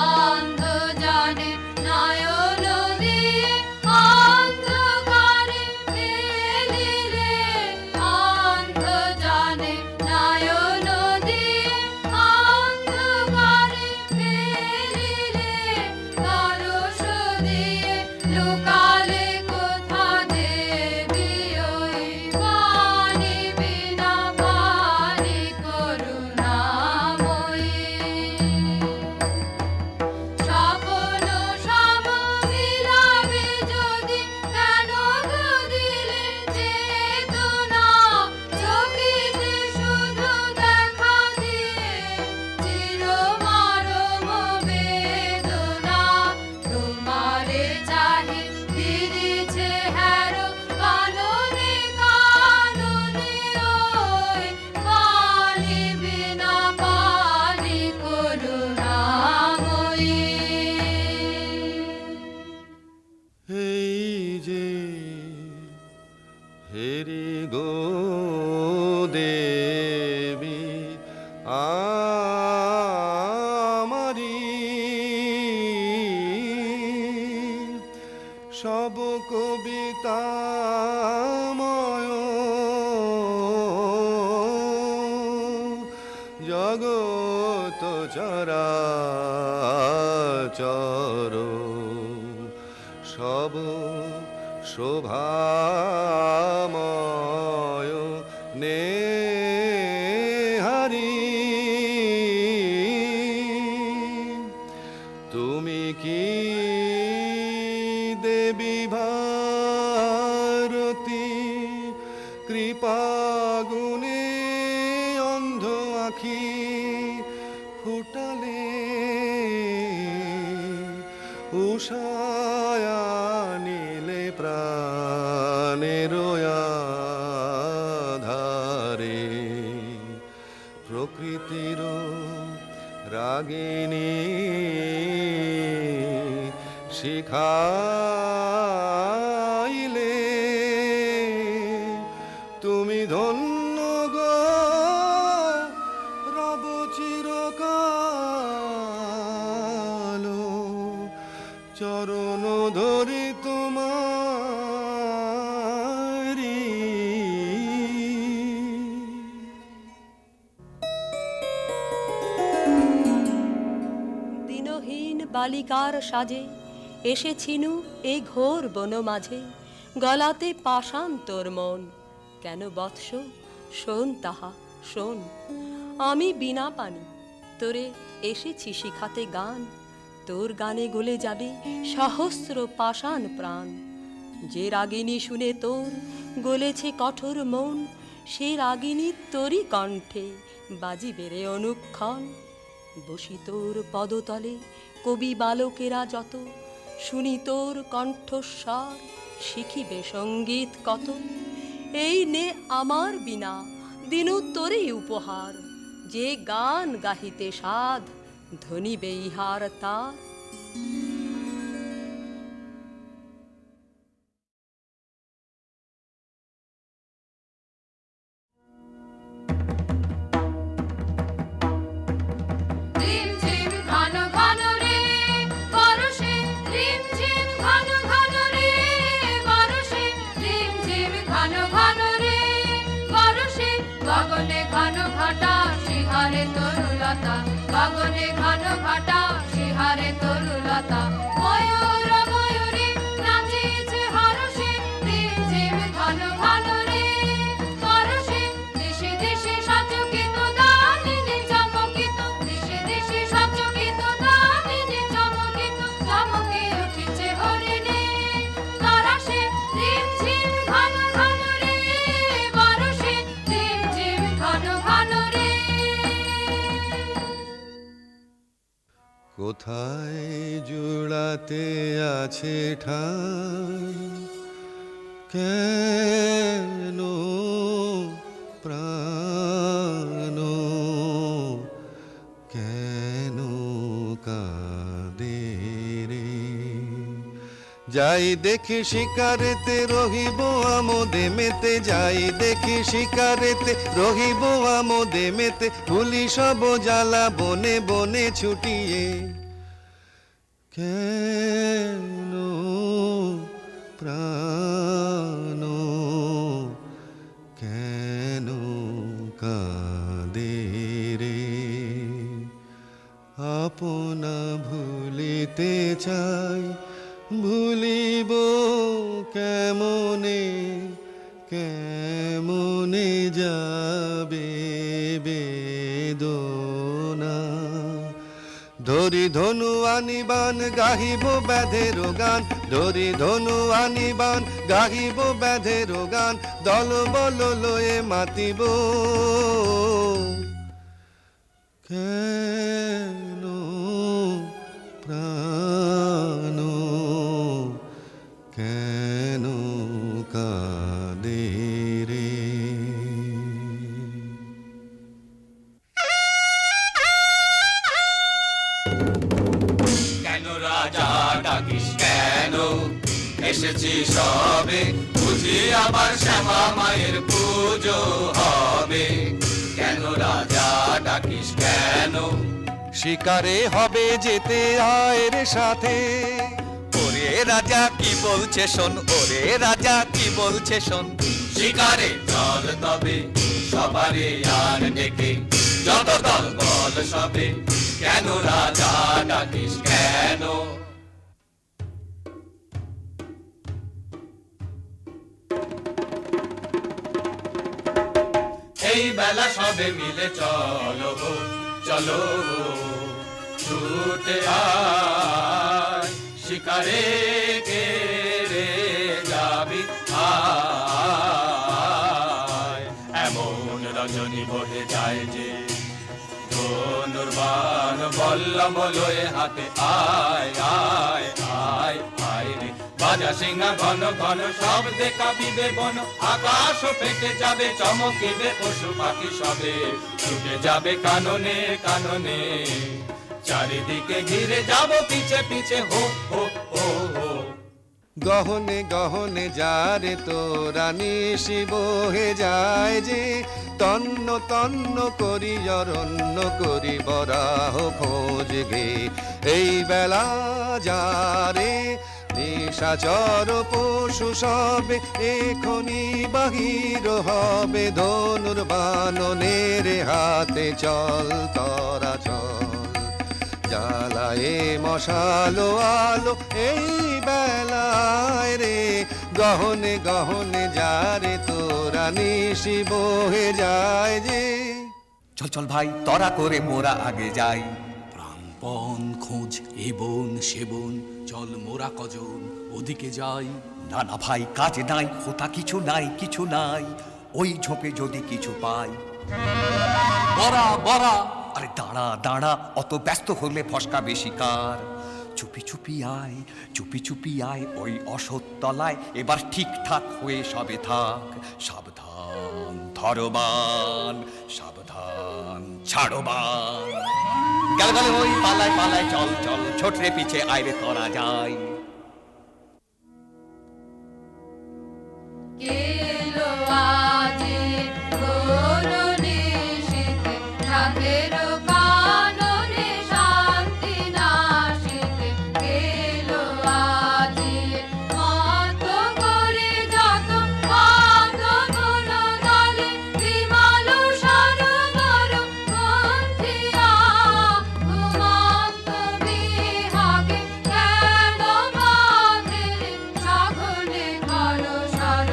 অন্ধ জানে নয়ন দিয়ে অন্ধকারে ফেলিলে, অন্ধ জানে নয়ন দিয়ে অন্ধকারে ফেলিলে, তরস দিয়ে লুকালে কোথা দেবী ওই পানি বিনা পানি করুণাময়ী। স্বপ্ন সব মিলাবে যদি কেন গো দিলে চেতনা, চোখেতে শুধু দেখা দিয়ে চিরমরম বেদনা, তোমারে চাহি ফিরিছে হেরো কাননে কাননে ওই পানি বিনা পানি করুণাময়ী। এই যে হেরি গো দেবী আমারি, সব কবিতাময় জগৎ চরাচর, সব শোভাময় নেহারি। তুমি কি দেবী ভারতী, কৃপাগুণে অন্ধ আখি ফুটালে, উষায়া নীলে প্রাণের আধারে, প্রকৃতির রাগিনী শিখাইলে, তুমি ধন্য গো রব চিরকাল, চরণ ধরি তোমারি। দিনহীন বালিকার সাজে এসেছিনু এই ঘোর বন মাঝে, গলাতে পাষাণ তোর মন, কেন বৎস শোন তাহা শোন। আমি বিনা পানি তোরে এসেছি শিখাতে গান, তোর গানে গলে যাবে সহস্র পাষাণ প্রাণ। যে রাগিনী শুনে তোর গলেছে কঠোর মন, সে রাগিনী তোরই কণ্ঠে বাজিবে রে অনুক্ষণ। বসি তোর পদতলে কবি বালকেরা যত, শুনি তোর কণ্ঠস্বর শিখিবে সঙ্গীত কত। এই নে আমার বিনা দিনু তোরই উপহার, যে গান গাহিতে সাধ ধ্বনিবে ইহার তার। রিমঝিম ঘন ঘন রে বরষে, রিমঝিম ঘন ঘন রে বরষে, রিমঝিম ঘন ঘন রে বরষে, গগনে ঘন ঘটা শিহারে তরুলতা, গগনে ঘন ঘটা শিহারে তরুলতা। ময়ূর ময়ূরী নাচিছে হরষে, রিমঝিম ঘন ঘন রে বরষে, দিশে দিশে সচকিত দামিনী চমকিত, দিশে দিশে সচকিত দামিনী কোথায় জুড়াতে আছে ঠাই, কেন প্রাণ কেন কাঁদে রে। যাই দেখি শিকারেতে রহিব আমোদে মেতে, যাই দেখি শিকারেতে রহিব আমোদে মেতে, ভুলি সব জ্বালা বনে বনে ছুটিয়ে। কেন প্রাণ কেন কাঁদে রে। আপনা ভুলিতে চাই, ভুলিব কেমনে কেমনে যাবে বেদনা। ধরি ধনু আনিবান গাহিব ব্যাধের গান, ধরি ধনু আনিবান গাহিব ব্যাধের গান, দল বল লয়ে মাতিব। কেন প্রাণ কেন কাঁদে রে। কেন রাজা ডাকিস কেন, এসেছি সবে, বুঝি আবার শ্যামা মায়ের পুজো হবে। কেন রাজা ডাকিস কেন, শিকারে হবে যেতে আয় রে সাথে। ওরে রাজা কি বলছে শোন, ওরে রাজা কি বলছে শোন। শিকারে চল তবে সবারে আর ডেকে, যত দল বল সবে, কেন রাজা ডাকিস কেন। এই বেলা সবে মিলে চলো চলো ছুটে আয়, শিকারে কে রে যাবি আয়। এমন রজনী বহে যায় যে, ধনুর্বাণ বল্লম লয়ে হাতে, আয় আয় আয় আয় রে। বাজা সিংহা ঘন ঘন শব্দে কাঁপিবে বন, আকাশ ফেটে যাবে চমকিবে পশু পাখি সবে, ছুটে যাবে কাননে কাননে, চারিদিকে ঘিরে যাব পিছে পিছে হো হো হো হো। গহনে গহনে যারে তোরা নিশি বহে যায় যে, তন্ন তন্ন করি অরণ্য করি বরাহ খোঁজ গে। এই বেলা যারে নিশাচর পশু সবে, এখনি বাহির হবে ধনুর্বাণনের হাতে। চল তরা চল, জ্বালায়ে মশালো আলো এই বেলায় রে। গহনে গহনে যারে তোরা নিশি বহে যায় যে। চল চল ভাই তরা করে মোরা আগে যাই। প্রাণপণ খোঁজ এ বন সে বন, চল মোরা কজন ওদিকে যাই। না না ভাই কাজ নাই, হোতা কিছু নাই কিছু নাই, ওই ঝোপে যদি কিছু পাই। বরা বরা, আরে দাঁড়া দাঁড়া, অত ব্যস্ত হলে ফসকা বেশি কার। চুপি চুপি আয় চুপি চুপি আয় ওই অসতলায়, এবার ঠিকঠাক হয়ে সবে থাক। সাবধান ধরবান, সাবধান ছাড়বান। গেল গেল ওই পালায় পালায়, চল চল ছোটরে পিছে আইরে তোরা যায়। কেলো আজি ঘোর নিশীথে, রাতের কাননে শান্তি নাশিতে। কেলো আজি মত করে যত ভাঙ্গ বন দলে, বিমল সরোবর মন্থিয়া। ঘুমন্ত বিহাগে কেন বাঁধে রে, সাগরে ঘর সর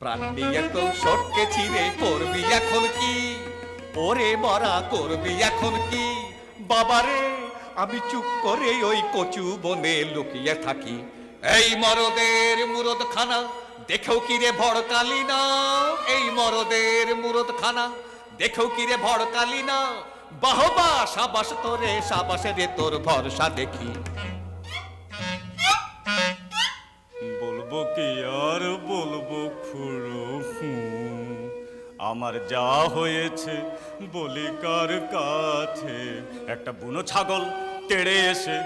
প্রাণ নিয়ে তো সটকে ছিঁড়ে করবি এখন কি? ওরে মরা করবি এখন কি? বাবারে আমি চুপ করে ওই কচু বনে লুকিয়ে থাকি। এই মরদের মুরদ খানা দেখেও কি রে ভড়কালি না? এই মরদের মুরদ খানা দেখেও কি রে ভড়কালি না? বাহবা সাবাস তোরে, সাবাসে রে তোর ভরসা দেখি। বলবো কি আর বলবো খুড়ো, আমার যা হয়েছে বলি কার কাছে। একটা বুনো ছাগল তেড়ে এসে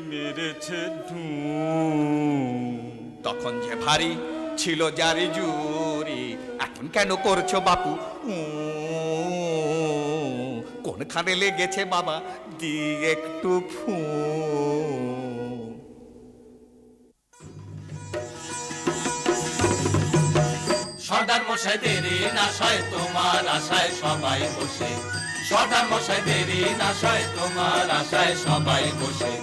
মেরেছে ঢু। তখন যে ভারী ছিল জারি জুরি, এখন কেন করছো বাপু কোনখানে লেগেছে বাবা দি একটু ফু। সর্দার মশাই দেরি না সয় তোমার আশায় সবাই বসে। সর্দার মশাই দেরি না সয় তোমার আশায় সবাই বসে।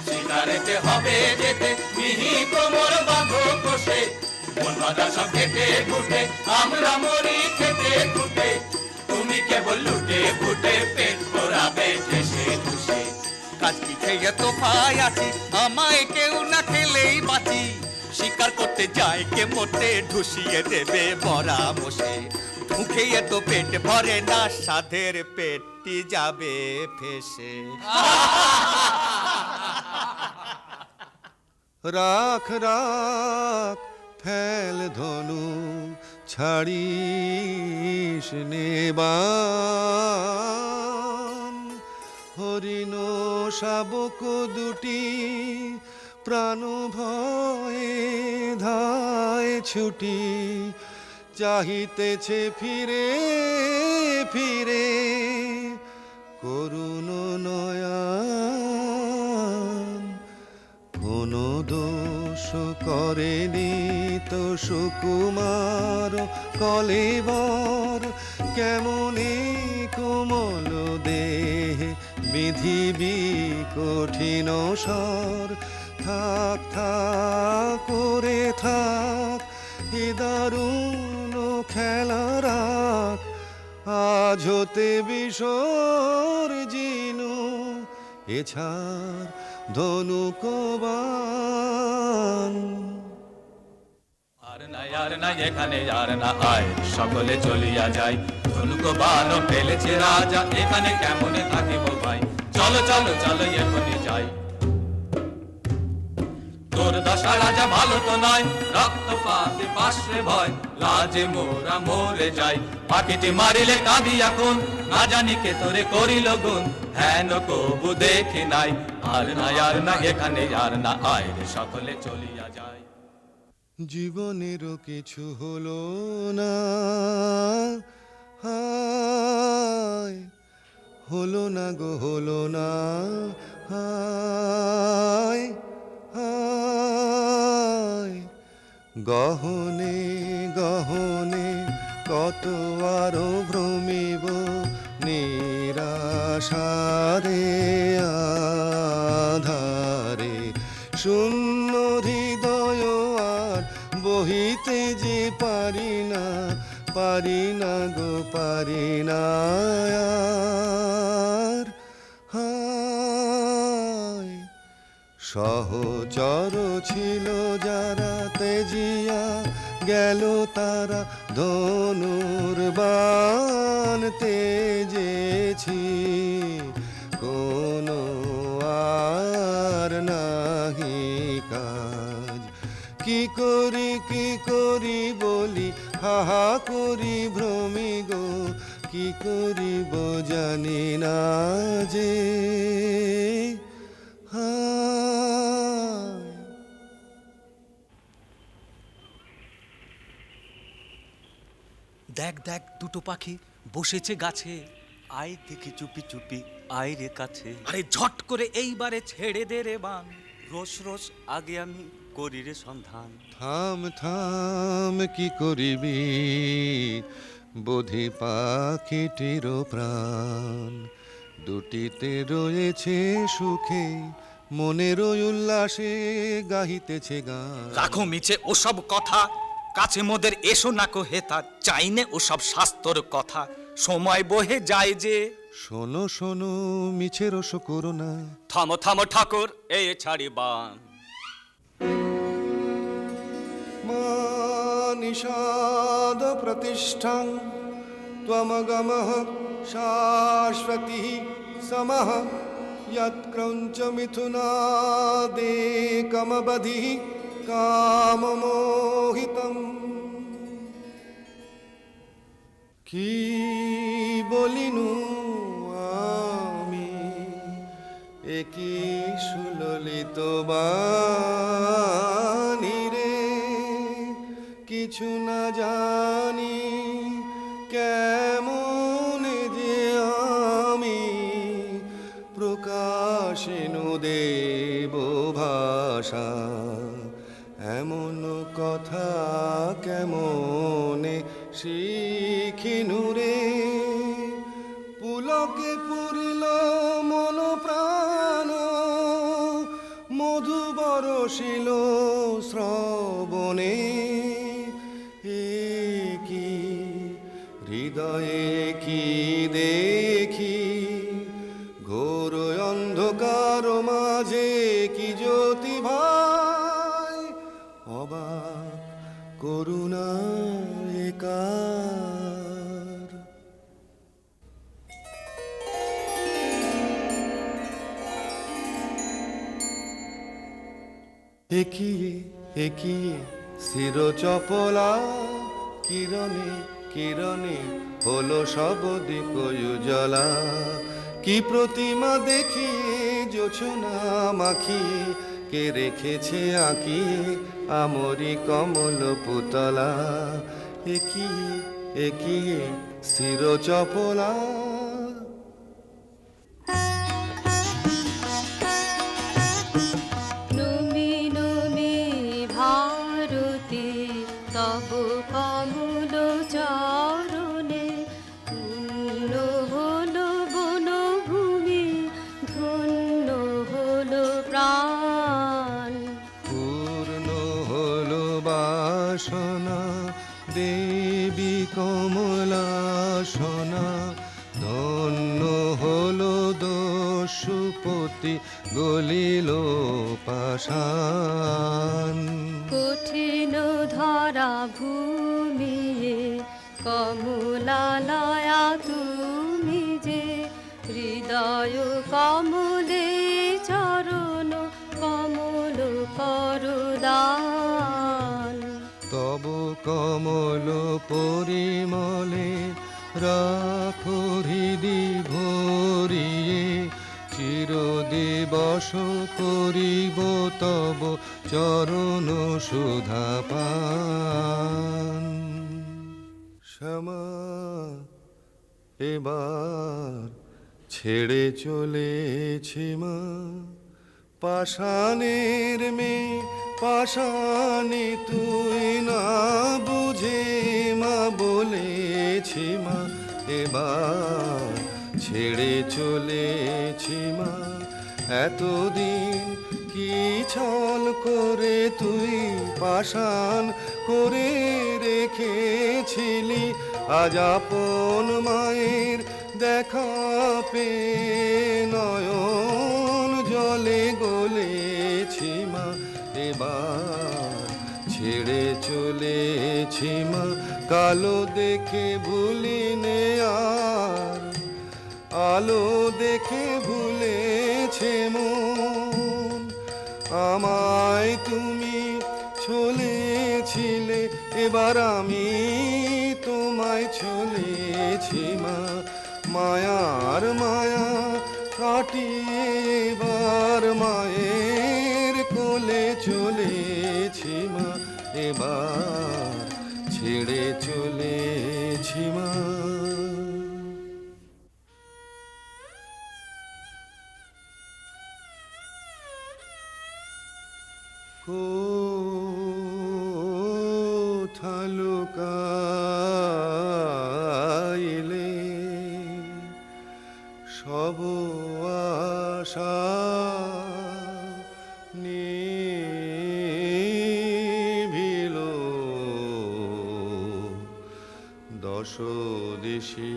শিকারেতে হবে যেতে মিহি কোমর বাঁধো কষে। মন বাঁধা সব কেটে ফুটে আমরা মরি খেতে খুঁটে। তুমি কেবল লুটে ফুটে পেট ভরাবে ঠেসে ঠুসে। কাজ কি খেয়ে তো পাই আছি, আমায় কেউ না খেলেই বাঁচি। শিকার করতে যায় কে মোটে ঢুসিয়ে দেবে বড়া বসে। মুখে তো পেট ভরে না, সাধের পেটটি যাবে ফেসে। রাখ রাখ ফেল ধনু ছাড়িস নেবান। হরিণ শাবক দুটি প্রাণ ভয়ে ধায় ছুটি। চাহিতেছে ফিরে ফিরে করুণ নয়ন। কোন দোষ করেনি তো সুকুমার কলেবর। কেমনে কোমল দেহে বিধিবি কঠিন স্বর। থাক থাক করে থাক এ দারুণ খেলা রাখ। আজ হতে বিসর্জিনু এছাড় ধনুকবান। আর নাই এখানে আর না আয়, সকলে চলিয়া যাই। ধনুক বান ফেলেছে রাজা, এখানে কেমনে থাকিব ভাই। চলো চলো চলো এখনই যাই। তোর দশা রাজা ভালো তো নয়, রক্তপাতে পাশে ভয়। লাজে মোরা মরে যাই, পাখিটি মারিলে কাঁদি এখন। না জানি কে তোরে করিল গুণ, হেন কবু দেখি নাই। আর না এখানে আর না আয় রে, সকলে চলিয়া যায়। জীবনেরও কিছু হলো না, হায় হলো না গো হলো না, হায় হায়। গহনে গহনে কত আরো ভ্রমিব নিরাশারে আধারে। শূন্য হৃদয় আর বহিতে যে পারি না, পারি না গো পারি না আর। হায় সহচর ছিল যারা তেজিয়া গেল তারা। ধনুর্বাণ তেজেছি কোনো আর নাহি কাজ। কি করি বলি হাহা করি ভ্রমি গো। কি করিব জানি না যে, হায়। দেখ দেখ দুটো পাখি বসেছে গাছে। আয় দেখি চুপি চুপি আয় রে কাছে। আরে ঝট করে এইবারে ছেড়ে দে রে বান। রোজ রোজ আগে আমি করি রে সন্ধান। থাম থাম কি করিবি বোধি পাখিটির প্রাণ। দুটিতে রয়েছে সুখে মনের উল্লাসে গাহিতেছে গান। রাখো মিছে ওসব কথা, কাছে মোদের এসো না কো হেতা, চাইনে ও সব শাস্তর কথা, সময় বহে যায় যে। শোনো শোনো মিছে রস করো না। থামো থামো ঠাকুর এই ছাড়ি বান। নিষাদ প্রতিষ্ঠাং ত্বমগমঃ শাশ্বতী সমঃ यत्क्रौञ्च मिथुनादेकमबधिः काममोहितम्। কি বলিনু আমি একি সুললিত বাণী রে, কিছু না জানি কেমন যে আমি প্রকাশিনু দেব ভাষা। এমন কথা কেমনে শিখিনু রে, পুলকে পুরিল মন প্রাণ, মধু বরষিল শ্রবণে। কি হৃদয়ে কি দেখি, ঘোর অন্ধকার মাঝে কি জ্যোতি ভাই, অবাক করুণা একার। একিয়ে একিয়ে শির চপলা, কিরণে কিরণে হলো সব দিক উজালা। কি প্রতিমা দেখিয়ে জোছনা মাখিয়ে, কে রেখেছে আঁকিয়ে আমরি কমল পুতলা। একিয়ে একিয়ে শির চপলা। নমি নমি ভারতী তব কমল চরণে, পূর্ণ হলো বনভূমি, ধন্য হলো প্রাণ। পূর্ণ হলো বাসনা দেবী কমলাসনা, ধন্য হলো দস্যুপতি গলিল পাষাণ। কঠিন ধরা ভূমি কমলালয়া তুমি যে, হৃদয় কমলে চরণ কমল করদান। তব কমল পরিমলে রাখো হৃদি ভরিয়ে, চিরদিবস করিব তব চরণ সুধা পান। শ্যামা এবার ছেড়ে চলেছি মা, পাষাণের মেয়ে পাষাণে তুই না বুঝে মা বলেছি মা। এবার ছেড়ে চলেছি মা, এতদিন কি ছল করে তুই পাষাণ করে রেখেছিলি। আজ আপন মায়ের দেখা পেয়ে নয়ন জলে গলেছি মা। এবার ছেড়ে চলেছি মা, কালো দেখে ভুলিনে আর, আলো দেখে ভুলেছে মন। আমায় তুমি ছলেছিলে, এবার আমি তোমায় ছলেছি মা। মায়ার মায়া কাটিয়ে এবার মায়ের কোলে চলেছি মা। এবার ছেড়ে চলেছি মা। কোথা লুকাইলে সব আশা নিভিল দশ দিশি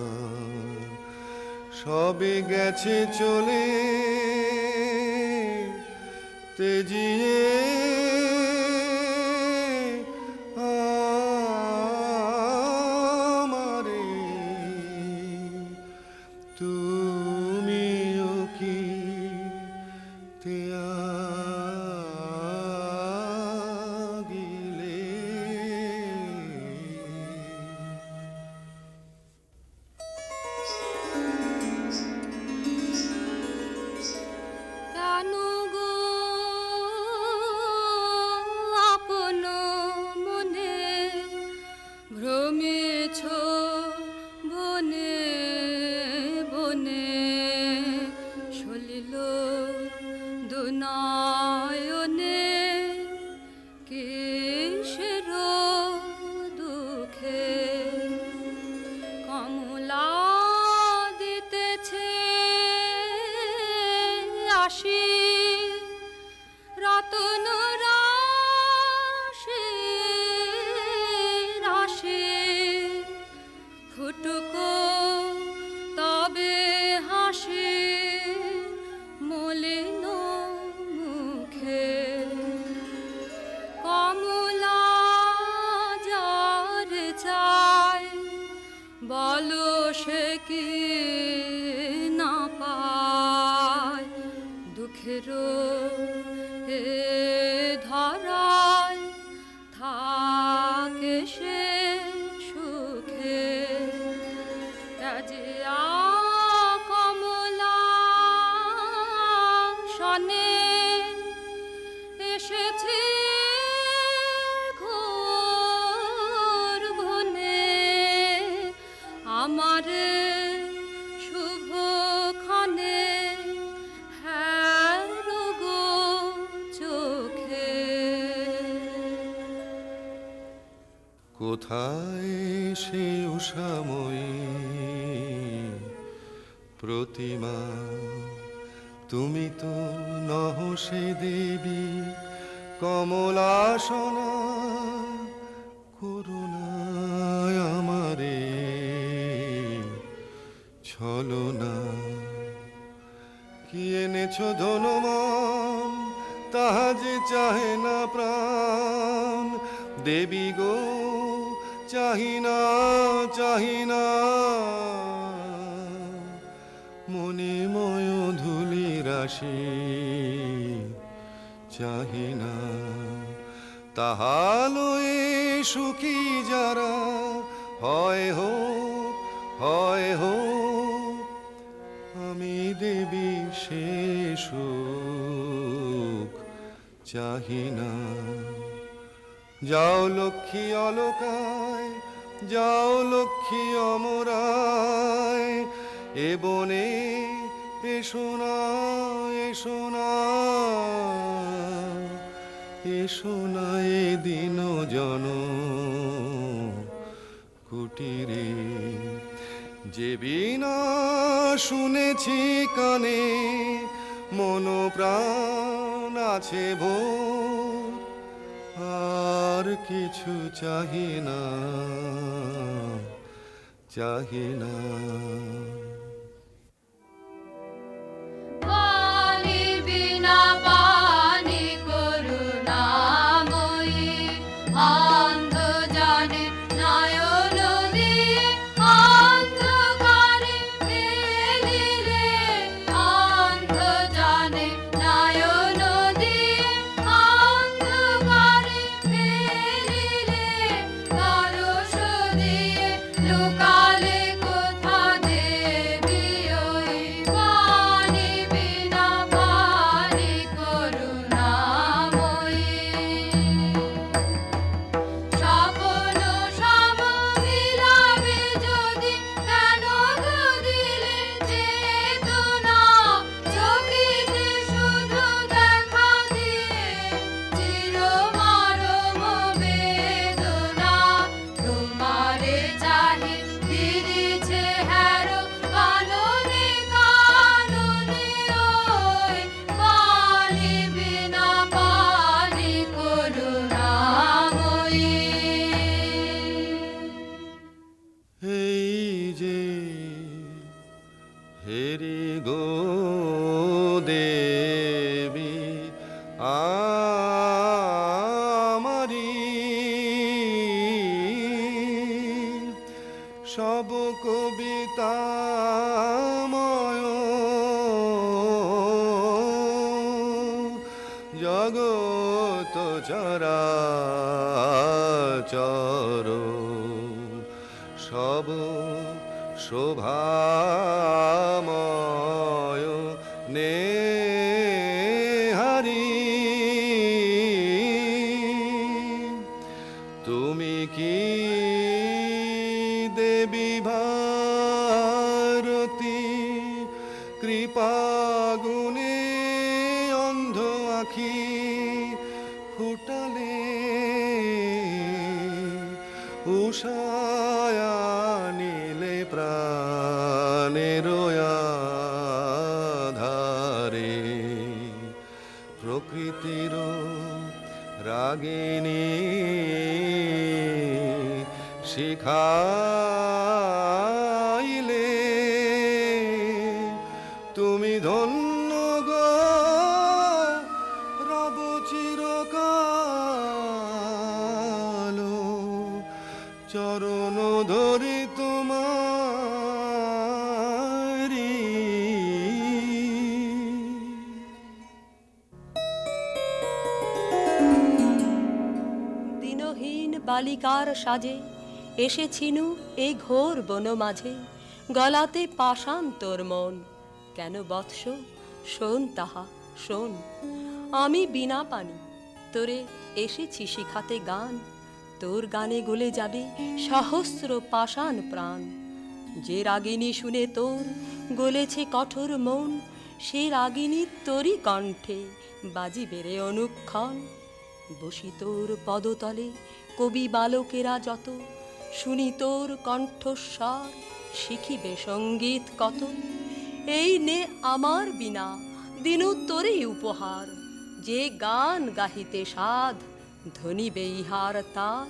অন্ধকার সবে গেছে চলে তেজিয়ে আমারে তুমিও কি ত্যাগিলে কেন গো আপন মনে ভ্রমেছ বনে বনে সলিল দুনয়নে কিসের দুঃখে কমলা দিতেছে আসি রতন রাশি রাশি ফুটুক তবে হাসি মলিন মুখে কমলা যার চাই বলো সে কি না পায় দুঃখের এ ধরায় থাকে সে সুখে রাজিয়া কমলা শনে এসেছে ঘোর বনে আমারে শুভ ক্ষণে হ্যারো গো চোখে কোথায় সে উষাময়ী প্রতিমা তুমি তো নহ সে দেবী কমলাসনা করুণায় আমারে ছলনা কি এনেছ ধনমান তাহা যে চাহে না প্রাণ দেবী গো চাহিনা চাহিনা মণিময় ধুলি রাশি চাহিনা তাহালয়ে সুখী যারা হয় হোক আমি দেবী সে সুখ চাহিনা যাও লক্ষ্মী অলকায় যাও লক্ষ্মী অমরায় এ বনে এসো না এসো না এসো না এ দিন জন কুটিরে যে বিনা শুনেছি কানে মন প্রাণ আছে ভোর আর কিছু চাহি না চাহি না পানি বিনা পানি করুণাময়ী অন্ধ জানে নয়ন দিয়ে অন্ধকারে ফেলিলে অন্ধ জানে নয়ন দিয়ে অন্ধকারে ফেলিলে পরশ দিয়ে লুকালে কোথা দেবে জগত চরাচর সব শোভাময় নেহারি তুমি কি দেবী ভারতী কৃপাগুণে অন্ধ আখি ফুটালে উষায়া নীলে প্রাণের আধারে প্রকৃতির রাগিনী শিখাইলে তুমি ধন্য গো রব চিরকাল চরণ ধরি তোমারি দিনহীন বালিকার সাজে এসেছিনু এই ঘোর বন মাঝে, গলাতে পাষাণ তোর মন। কেন বৎস শোন তাহা শোন, আমি বিনা পানি তোরে এসেছি শিখাতে গান। তোর গানে গলে যাবে সহস্র পাষাণ প্রাণ। যে রাগিনী শুনে তোর গলেছে কঠোর মন, সে রাগিনী তোরই কণ্ঠে বাজিবে রে অনুক্ষণ। বসি তোর পদতলে কবি বালকেরা যত, শুনি তোর কণ্ঠস্বর শিখিবে সঙ্গীত কত। এই নে আমার বিনা দিনু তোরই উপহার, যে গান গাহিতে সাধ ধনিবে ইহার তার।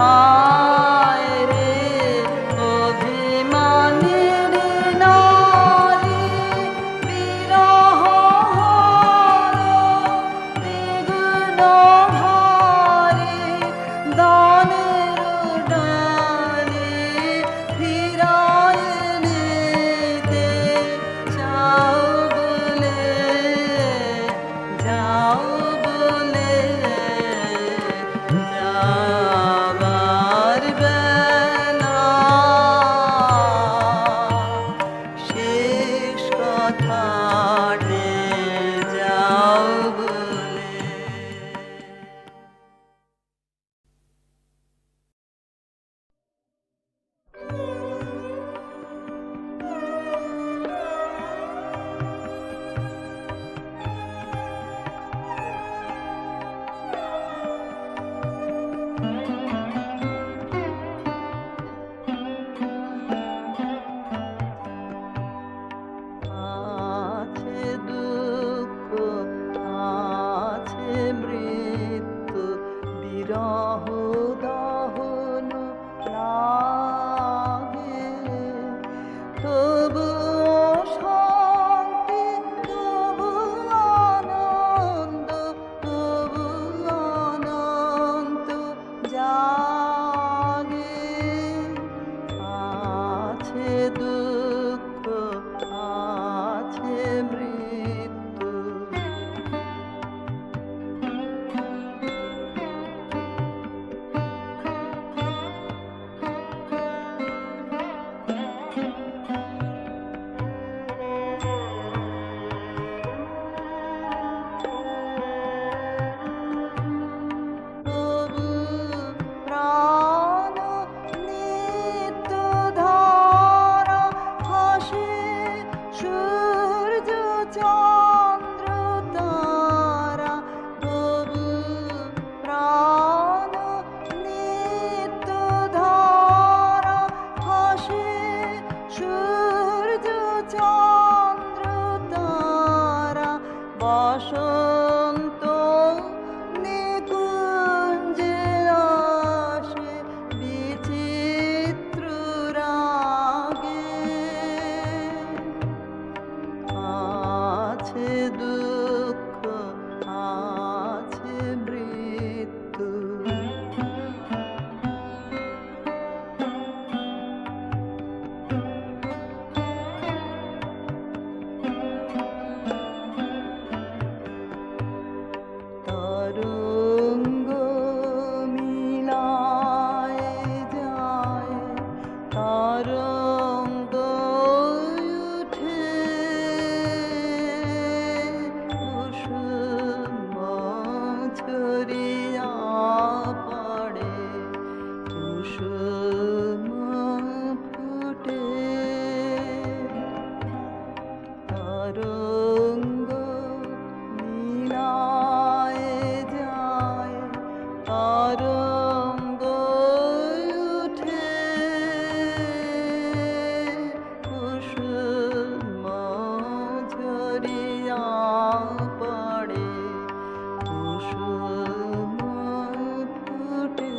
হায় রে অভিমানের নারী বিরহ দ্বিগুণ ভারী দানের ডালি ফিরায় নিতে চাও বলে যাবার বেলা শেষ কথাটে যাও বলে। আছে দুঃখ আছে মৃত্যু বিরহ দহন লাগে তবু শান্তি তবু আনন্দ তবু অনন্ত জাগে আছে দুঃখ আছে মৃত্যু তবু প্রাণ নিত্য ধারা হাসে সূর্য চন্দ্র তারা তবু প্রাণ নিত্য ধারা হাসে সূর্য চন্দ্র তারা বসন্ত নিকুঞ্জে আসে বিচিত্র রাগে আছে দুঃখ আছে মৃত্যু তরঙ্গ মিলায় যায় তরঙ্গ উঠে কুসুম ছড়িয়া পড়ে কুসুম ফুটে তরঙ্গ মিলায় যায় তরঙ্গ উঠে কুসুম ঝরিয়া পড়ে কুসুম ফুটে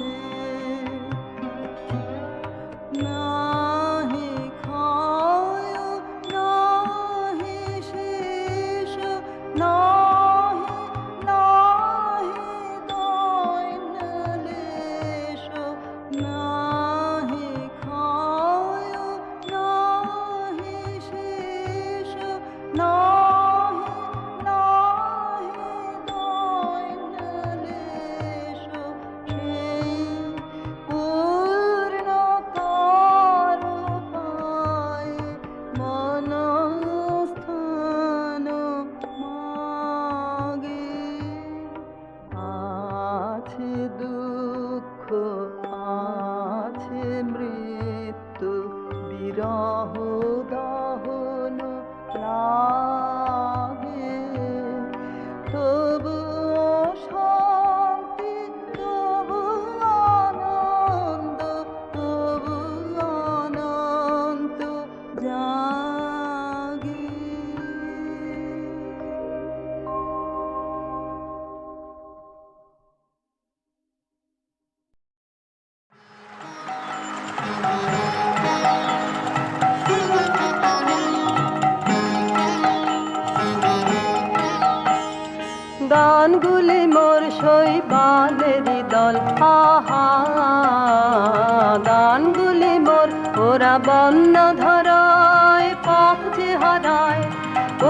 গানগুলি মোর ওরা বন্য ধরায় পথ যে হারায়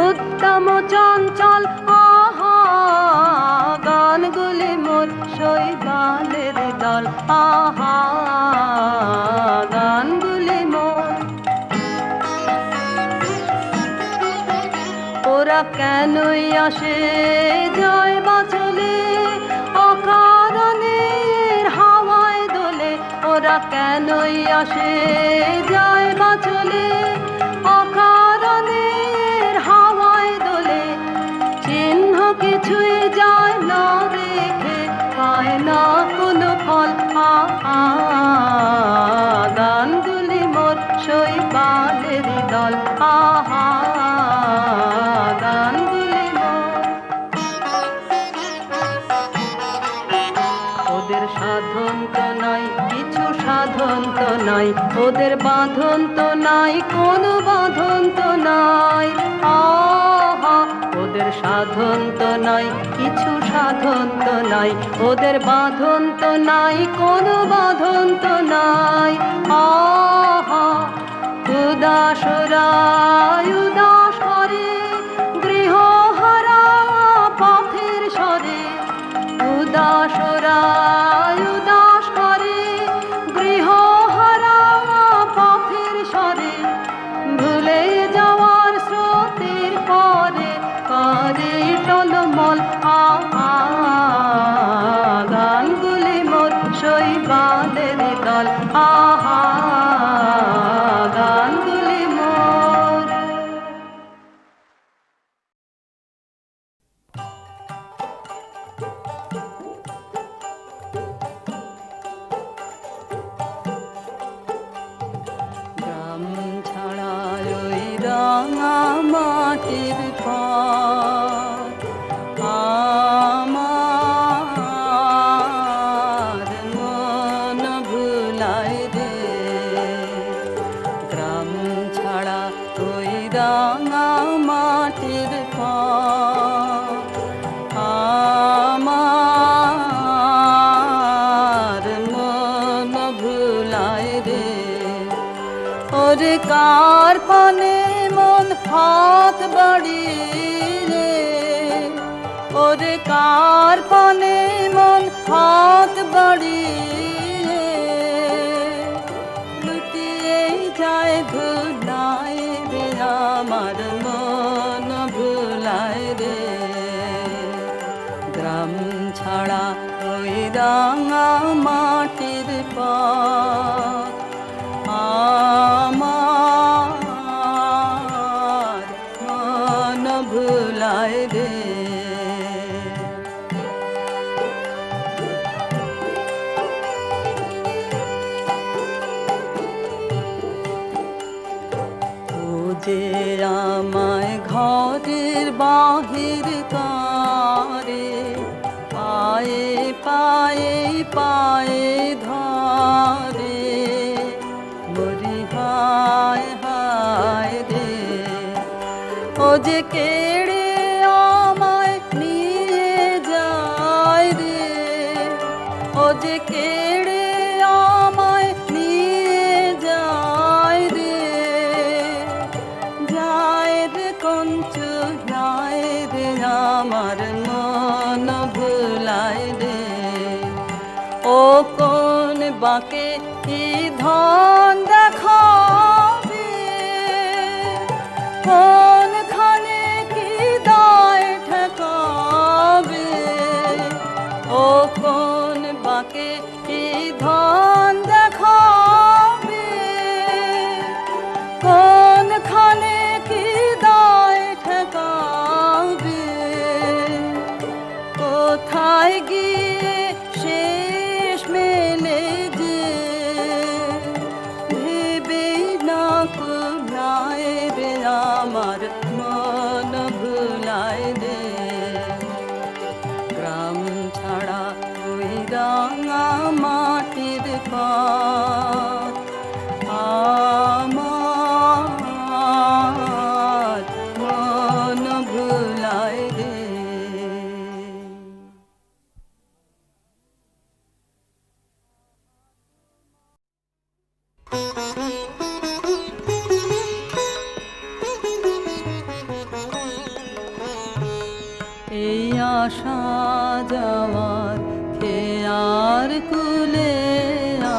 উত্তম চঞ্চল আহা গানগুলি মোর শৈবালের দল আহা গানগুলি মোর ওরা কেনই আসে যায় বা চলে অকারণে হাওয়ায় দোলে ওরা কেনই আসে যায় বা চলে অকারণে হাওয়ায় দোলে চিহ্ন কিছুই যায় না রেখে পায় না কোনো ফল গানগুলি মোর শৈবালের দল আহা গানগুলি মোর ওদের সাধন তো নাই কিছু সাধন তো নাই ওদের বাঁধন তো নাই কোনো বাঁধন তো নাই আহা ওদের সাধন তো নাই কিছু সাধন তো নাই ওদের বাঁধন তো নাই কোনো বাঁধন তো নাই আহা উদাসরা উদাস করে গৃহহারা পথের স্বরে উদাসরা উদাস করে গৃহহারা পথের স্বরে ভুলে যাওয়ার স্রোতের পরে করে টলমল গানগুলি মোর শৈবালের দল আহা গানগুলি মোর গ্রাম ছাড়া ওই রাঙা মাটির পথ আমার মন ভুলায় রে গ্রাম ছাড়া ওই রাঙা মাটির পথ আমার মন ভুলায় রে ওরে কার পানে মন হাত বাড়ি রে ওরে কার পানে মন হাত বাড়ি রে লুটিয়ে যায় ভুলায় রে আমার মন ভুলায় রে গ্রাম ছাড়া ওই রাঙা মাটির পথ আমার মন ভুলায় রে ও যে আমায় ঘরের বাহির করে পায়ে পায়ে পায়ে ধরে মরি হায় হায় রে ও যে কেড়ে আমায় নিয়ে যায় রে ও যে কেড়ে আমায় নিয়ে যায় রে যায় রে কঞ্চু যায় রে আমার মন ভুলায় রে ও কোন বাঁকে কি ধন দেখাবে কোনখানে কি দায় ঠেকাবে ও কোন বাঁকে কি ধন দেখাবে কোনখানে কি দায় ঠেকাবে কোথায় গিয়ে শেষ মেলে যে ভেবে না কুলায় রে আমার আসা যাওয়ার খেয়ার কুলে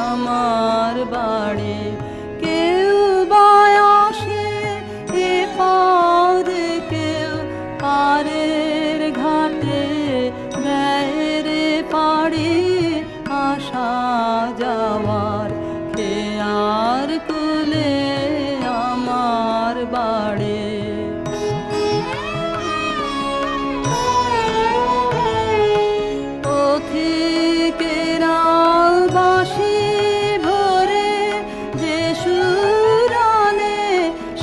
আমার বাড়ি কেউ বায়াসে এ পদে কেউ পারের ঘাটে দেয় পাড়ি আসা যাওয়ার খেয়ার কুলে আমার বাড়ি পথিকেরা বাঁশি ভরে যে সুরানে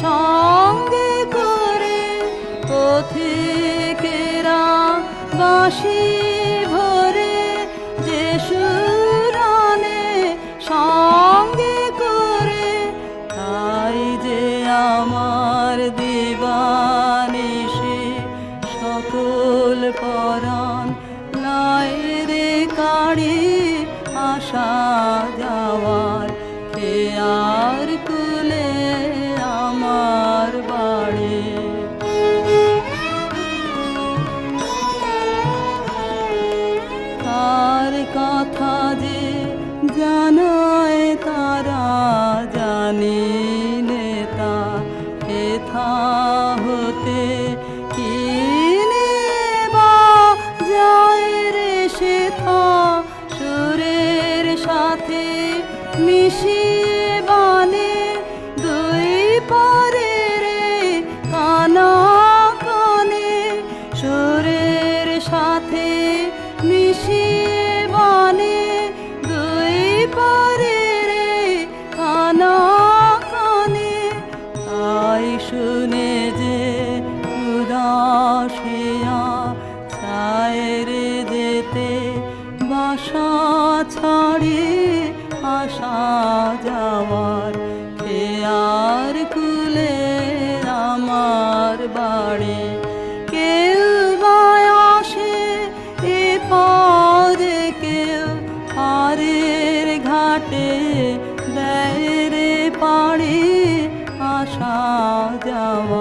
সঙ্গে করে পথিকেরা বাঁশি ভরে যে সুরানে সঙ্গে করে তাই যে আমার দিবানিশি সকল পরাণ লাইরে কাড়ি আসা যাওয়ার খেয়ার কুলে আমার বাড়ি তার কথা যে জানায় তারা জানি নেতা হেথা হতে কিনে বা যায় রে সেথা সুরের সাথে মিশিয়ে বানে দুই পারে রে কানা কানে সুরের সাথে মিশিয়ে বানে দুই পারে রে কানা কানে তাই শুনে যে উদাসিয়া ছায়রে যেতে বাসা ছাড়ি আসা যাওয়ার খেয়ার কুলে আমার বাড়ি কেউ বায়াসে এ পদে কেউ পারের ঘাটে দেয় রে পাড়ি আসা যাওয়া